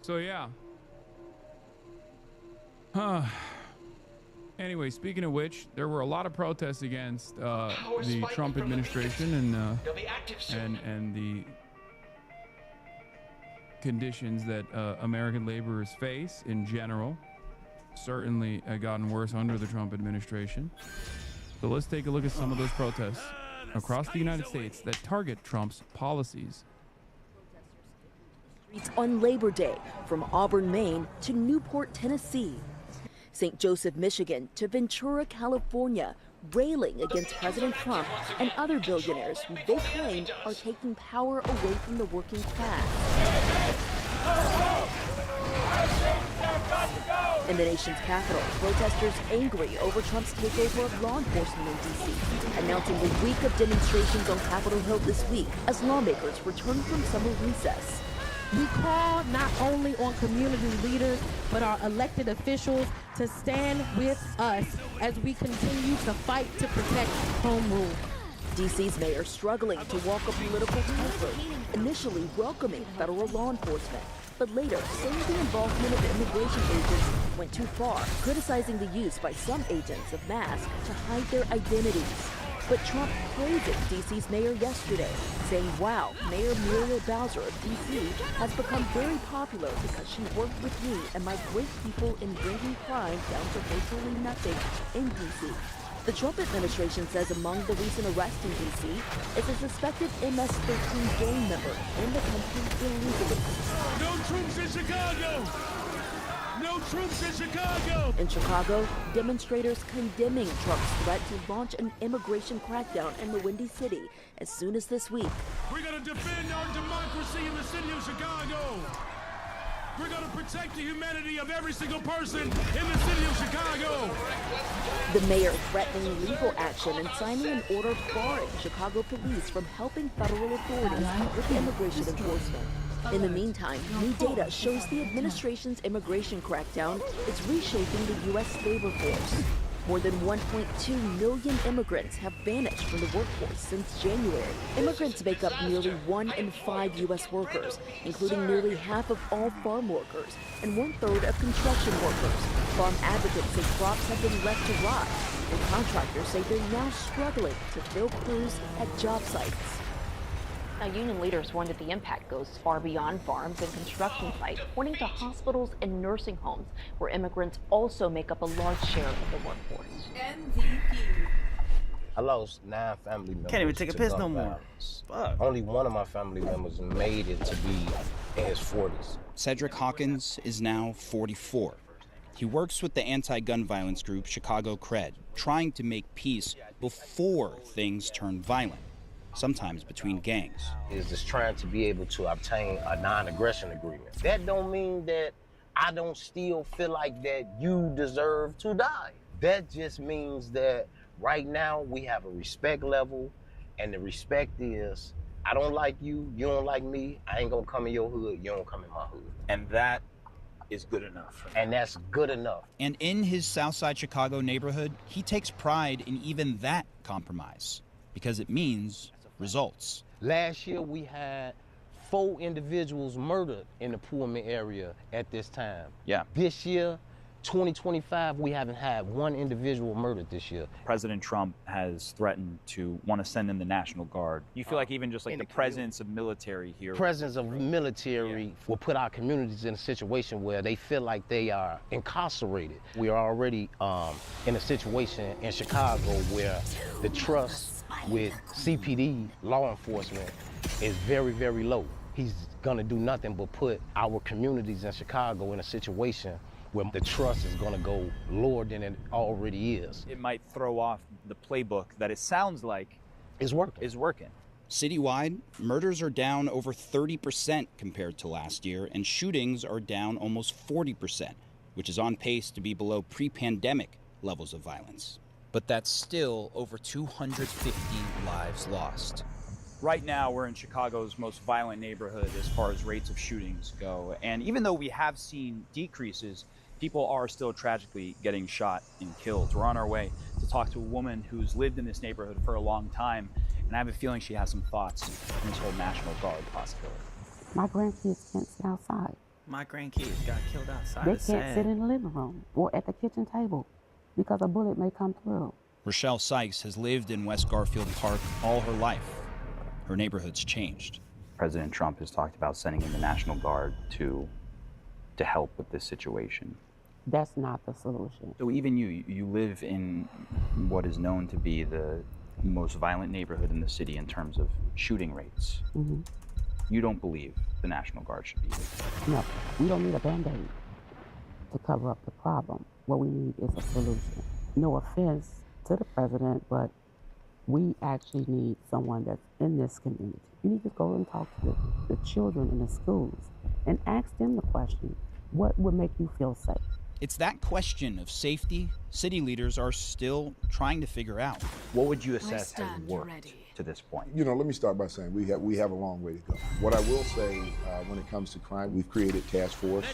So yeah. Anyway, speaking of which, there were a lot of protests against the Trump administration and the conditions that American laborers face in general. Certainly gotten worse under the Trump administration. So let's take a look at some of those protests across the United States that target Trump's policies. On Labor Day, from Auburn, Maine to Newport, Tennessee, St. Joseph, Michigan to Ventura, California, railing against President Trump and other billionaires who they claim are taking power away from the working class. In the nation's capital, protesters angry over Trump's takeover of law enforcement in D.C., announcing a week of demonstrations on Capitol Hill this week as lawmakers return from summer recess. We call not only on community leaders, but our elected officials to stand with us as we continue to fight to protect home rule. D.C.'s mayor struggling to walk a political tightrope, initially welcoming federal law enforcement, but later saying the involvement of immigration agents went too far, criticizing the use by some agents of masks to hide their identities. But Trump praising D.C.'s mayor yesterday, saying, wow, Mayor Muriel Bowser of D.C. has become very popular because she worked with me and my great people in bringing crime down to virtually nothing in D.C. The Trump administration says among the recent arrests in D.C. is a suspected MS-13 gang member in the country illegally. No troops in Chicago! No troops in Chicago! In Chicago, demonstrators condemning Trump's threat to launch an immigration crackdown in the Windy City as soon as this week. We're going to defend our democracy in the city of Chicago! We're going to protect the humanity of every single person in the city of Chicago! The mayor threatening legal action and signing an order barring Chicago police from helping federal authorities with immigration enforcement. In the meantime, new data shows the administration's immigration crackdown is reshaping the U.S. labor force. More than 1.2 million immigrants have vanished from the workforce since January. Immigrants make up nearly 1 in 5 U.S. workers, including nearly half of all farm workers and 1/3 of construction workers. Farm advocates say crops have been left to rot, and contractors say they're now struggling to fill crews at job sites. Now, union leaders warned that the impact goes far beyond farms and construction sites, pointing to hospitals and nursing homes, where immigrants also make up a large share of the workforce. I lost 9 family members. Can't even take a piss no more. Fuck. Only one of my family members made it to be in his 40s. Cedric Hawkins is now 44. He works with the anti-gun violence group Chicago CRED, trying to make peace before things turn violent, sometimes between gangs. Is just trying to be able to obtain a non-aggression agreement. That don't mean that I don't still feel like that you deserve to die. That just means that right now we have a respect level, and the respect is, I don't like you, you don't like me, I ain't gonna come in your hood, you don't come in my hood. And that is good enough. And that's good enough. And in his Southside Chicago neighborhood, he takes pride in even that compromise, because it means results. Last year we had 4 individuals murdered in the Pullman area at this time. Yeah. This year, 2025, we haven't had 1 individual murdered this year. President Trump has threatened to want to send in the National Guard. You feel like even just like the presence of military here? Presence of military will put our communities in a situation where they feel like they are incarcerated. We are already in a situation in Chicago where the trust with CPD law enforcement is very, very low. he's gonna do nothing but put our communities in Chicago in a situation where the trust is gonna go lower than it already is. It might throw off the playbook that it sounds like is working. Citywide, murders are down over 30% compared to last year, and shootings are down almost 40%, which is on pace to be below pre-pandemic levels of violence. But that's still over 250 lives lost. Right now, we're in Chicago's most violent neighborhood as far as rates of shootings go. And even though we have seen decreases, people are still tragically getting shot and killed. We're on our way to talk to a woman who's lived in this neighborhood for a long time, and I have a feeling she has some thoughts on this whole National Guard possibility. My grandkids can't sit outside. My grandkids got killed outside. They can't sit in the living room or at the kitchen table because a bullet may come through. Rochelle Sykes has lived in West Garfield Park all her life. Her neighborhood's changed. President Trump has talked about sending in the National Guard to help with this situation. That's not the solution. So even you live in what is known to be the most violent neighborhood in the city in terms of shooting rates. Mm-hmm. You don't believe the National Guard should be here? No, we don't need a Band-Aid to cover up the problem. What we need is a solution. No offense to the president, but we actually need someone that's in this community. You need to go and talk to the children in the schools and ask them the question, what would make you feel safe? It's that question of safety city leaders are still trying to figure out. What would you assess has worked to this point? You know, let me start by saying we have a long way to go. What I will say when it comes to crime, we've created task force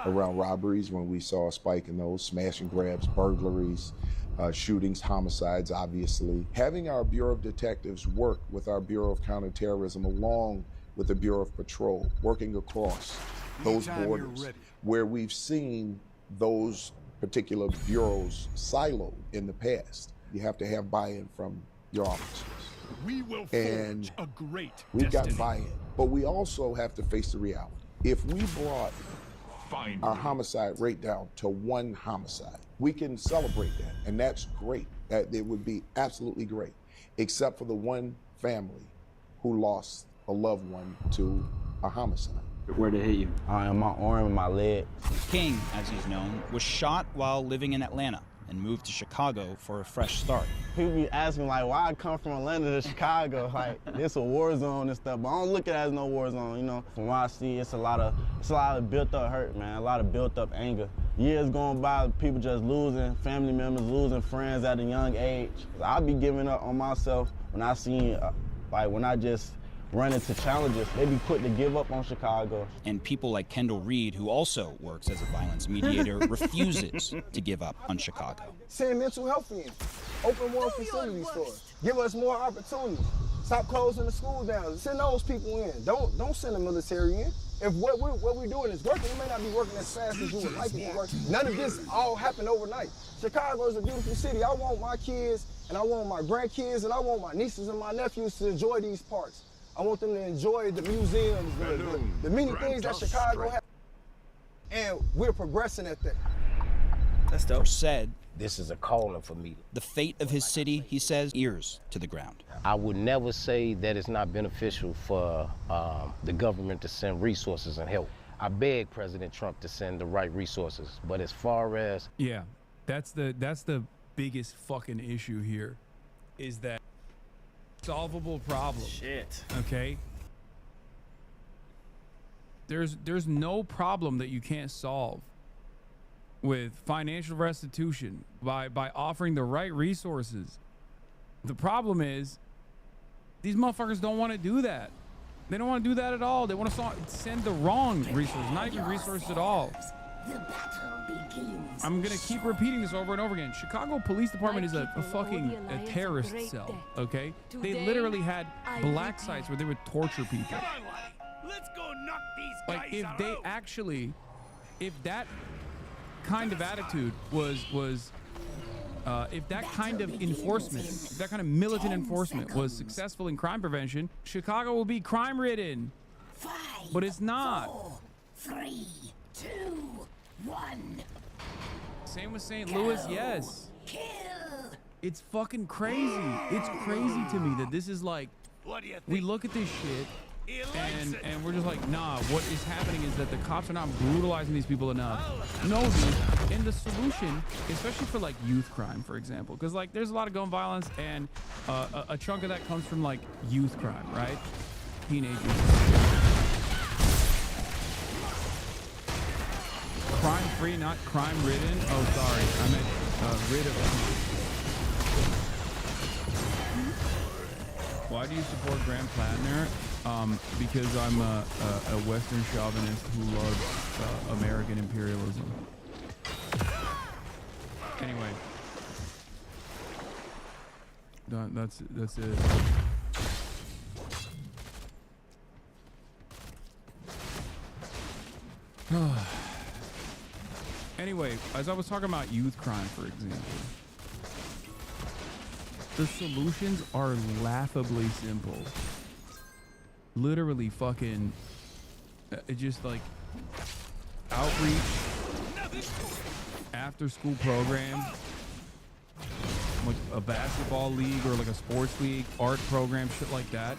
around robberies when we saw a spike in those, smash and grabs, burglaries, shootings, homicides, obviously. Having our Bureau of Detectives work with our Bureau of Counterterrorism along with the Bureau of Patrol, working across those borders where we've seen those particular bureaus siloed in the past. You have to have buy-in from your officers. We will forge a great we've destiny. got buy-in, but we also have to face the reality. If we brought our homicide rate down to 1 homicide, we can celebrate that, and that's great. It would be absolutely great, except for the one family who lost a loved one to a homicide. Where'd it hit you? On my arm and my leg. King, as he's known, was shot while living in Atlanta and moved to Chicago for a fresh start. People be asking like, why I come from Atlanta to Chicago? Like, this a war zone and stuff, but I don't look at it as no war zone, you know? From what I see, it's a lot of built up hurt, man, a lot of built up anger. Years going by, people just losing family members, losing friends at a young age. I'll be giving up on myself when I see, when I just run into challenges. They be quick to give up on Chicago. And people like Kendall Reed, who also works as a violence mediator, refuses to give up on Chicago. Send mental health in. Open more facilities for us. Give us more opportunities. Stop closing the school down. Send those people in. Don't send the military in. If what we're doing is working, it may not be working as fast as you would like it to work. None of this all happened overnight. Chicago is a beautiful city. I want my kids, and I want my grandkids, and I want my nieces and my nephews to enjoy these parks. I want them to enjoy the museums, the many things that Chicago has. And we're progressing at that. That's dope. Said, this is a calling for me. The fate of his city, he says, ears to the ground. I would never say that it's not beneficial for the government to send resources and help. I beg President Trump to send the right resources, but as far as... Yeah, that's the biggest fucking issue here, is that solvable problem. Shit. Okay? There's no problem that you can't solve with financial restitution by offering the right resources. The problem is these motherfuckers don't want to do that. They don't want to do that at all. They want to send the wrong resources, not even resources at all. The battle begins. I'm gonna keep repeating this over and over again. Chicago Police Department is a fucking terrorist cell, okay? They literally had black sites where they would torture people. Let's go knock these Like, guys out. if that kind of attitude was if that kind of enforcement, if that kind of militant enforcement was successful in crime prevention, Chicago will be crime-ridden. But it's not. 4, 3, 2, 1. Same with St. Louis, yes. Kill. It's fucking crazy. It's crazy to me that this is like, we look at this shit And we're just like, nah, what is happening is that the cops are not brutalizing these people enough. No, dude. And the solution, especially for like youth crime, for example, because like there's a lot of gun violence, and a chunk of that comes from like youth crime, right? Teenagers. Crime-free, not crime-ridden. Oh, sorry. I meant rid of them. Why do you support Graham Plattner? Because I'm a Western chauvinist who loves American imperialism. Anyway, that's it. Anyway, as I was talking about youth crime, for example, the solutions are laughably simple. Literally fucking just like outreach, after school program, like a basketball league or like a sports league, art program, shit like that.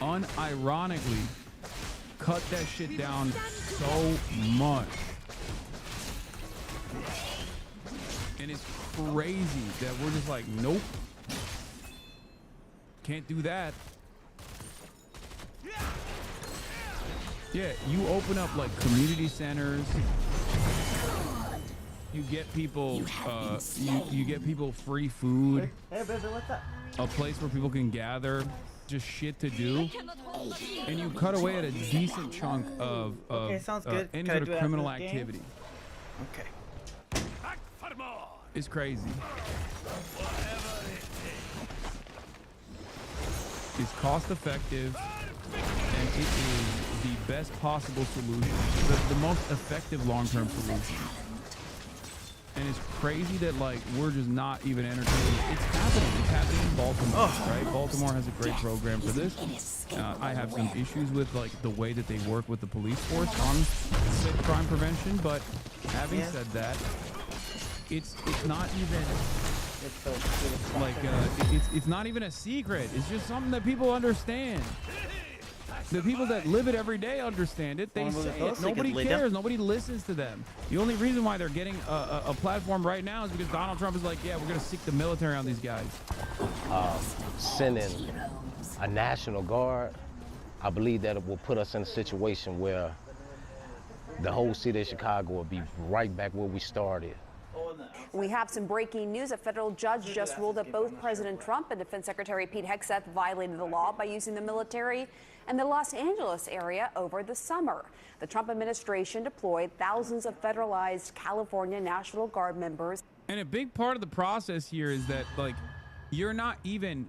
Unironically, cut that shit down so much. And it's crazy that we're just like, nope, can't do that. Yeah, you open up like community centers. You get people, you get people free food. Hey, baby, what's up? A place where people can gather, just shit to do, and you cut away at a decent chunk of Okay, sounds good. any Can I sort do of it criminal after this game? activity. Okay. It's crazy. It's cost effective, and it is the best possible solution, the most effective long-term solution. And it's crazy that like we're just not even entertaining. It's happening in Baltimore, right? Baltimore has a great program for this. I have some issues with like the way that they work with the police force on said crime prevention, but having said that, it's not even like it's not even a secret. It's just something that people understand. The people that live it every day understand it. They say it. Nobody cares. Nobody listens to them. The only reason why they're getting a platform right now is because Donald Trump is like, yeah, we're going to stick the military on these guys. Sending a National Guard, I believe that it will put us in a situation where the whole city of Chicago will be right back where we started. We have some breaking news. A federal judge just ruled that both President Trump and Defense Secretary Pete Hegseth violated the law by using the military in the Los Angeles area over the summer. The Trump administration deployed thousands of federalized California National Guard members. And a big part of the process here is that, like, you're not doing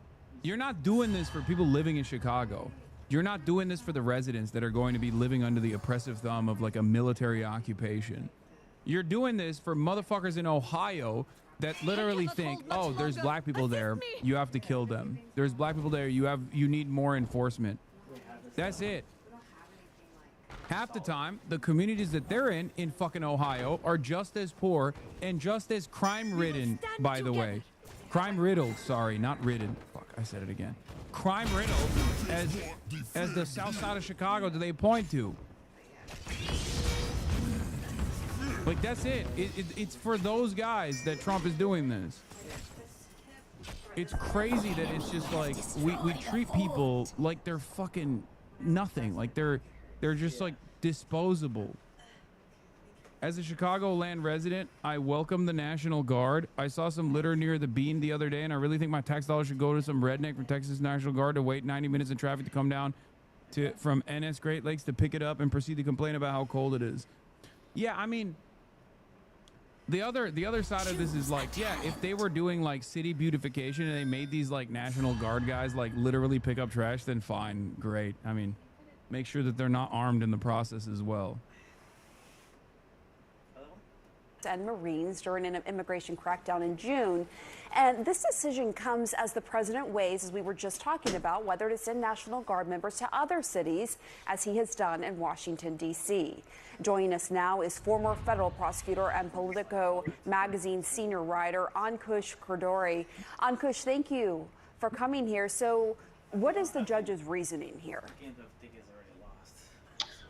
this for people living in Chicago. You're not doing this for the residents that are going to be living under the oppressive thumb of like a military occupation. You're doing this for motherfuckers in Ohio that literally think, oh, there's black people there, you have to kill them. There's black people there, you need more enforcement. That's it. Half the time, the communities that they're in fucking Ohio are just as poor and just as crime-ridden, by the way. Crime-riddled, sorry, not ridden. Fuck, I said it again. Crime-riddled as the south side of Chicago that they point to. Like, that's it. It's for those guys that Trump is doing this. It's crazy that it's just like we treat people like they're fucking nothing. Like they're just like disposable. As a Chicagoland resident, I welcome the National Guard. I saw some litter near the Bean the other day, and I really think my tax dollars should go to some redneck from Texas National Guard to wait 90 minutes in traffic to come down from NS Great Lakes to pick it up and proceed to complain about how cold it is. Yeah, I mean, the other side of this is like, yeah, if they were doing like city beautification and they made these like National Guard guys like literally pick up trash, then fine, great. I mean, make sure that they're not armed in the process as well. And Marines during an immigration crackdown in June. And this decision comes as the president weighs, as we were just talking about, whether to send National Guard members to other cities, as he has done in Washington, D.C. Joining us now is former federal prosecutor and Politico magazine senior writer Ankush Khardori. Ankush, thank you for coming here. So what is the judge's reasoning here?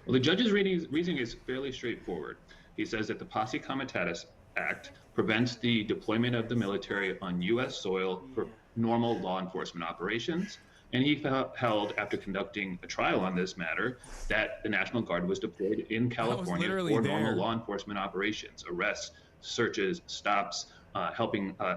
Well, the judge's reasoning is fairly straightforward. He says that the Posse Comitatus Act prevents the deployment of the military on U.S. soil for normal law enforcement operations. And he held, after conducting a trial on this matter, that the National Guard was deployed in California for normal law enforcement operations, arrests, searches, stops, helping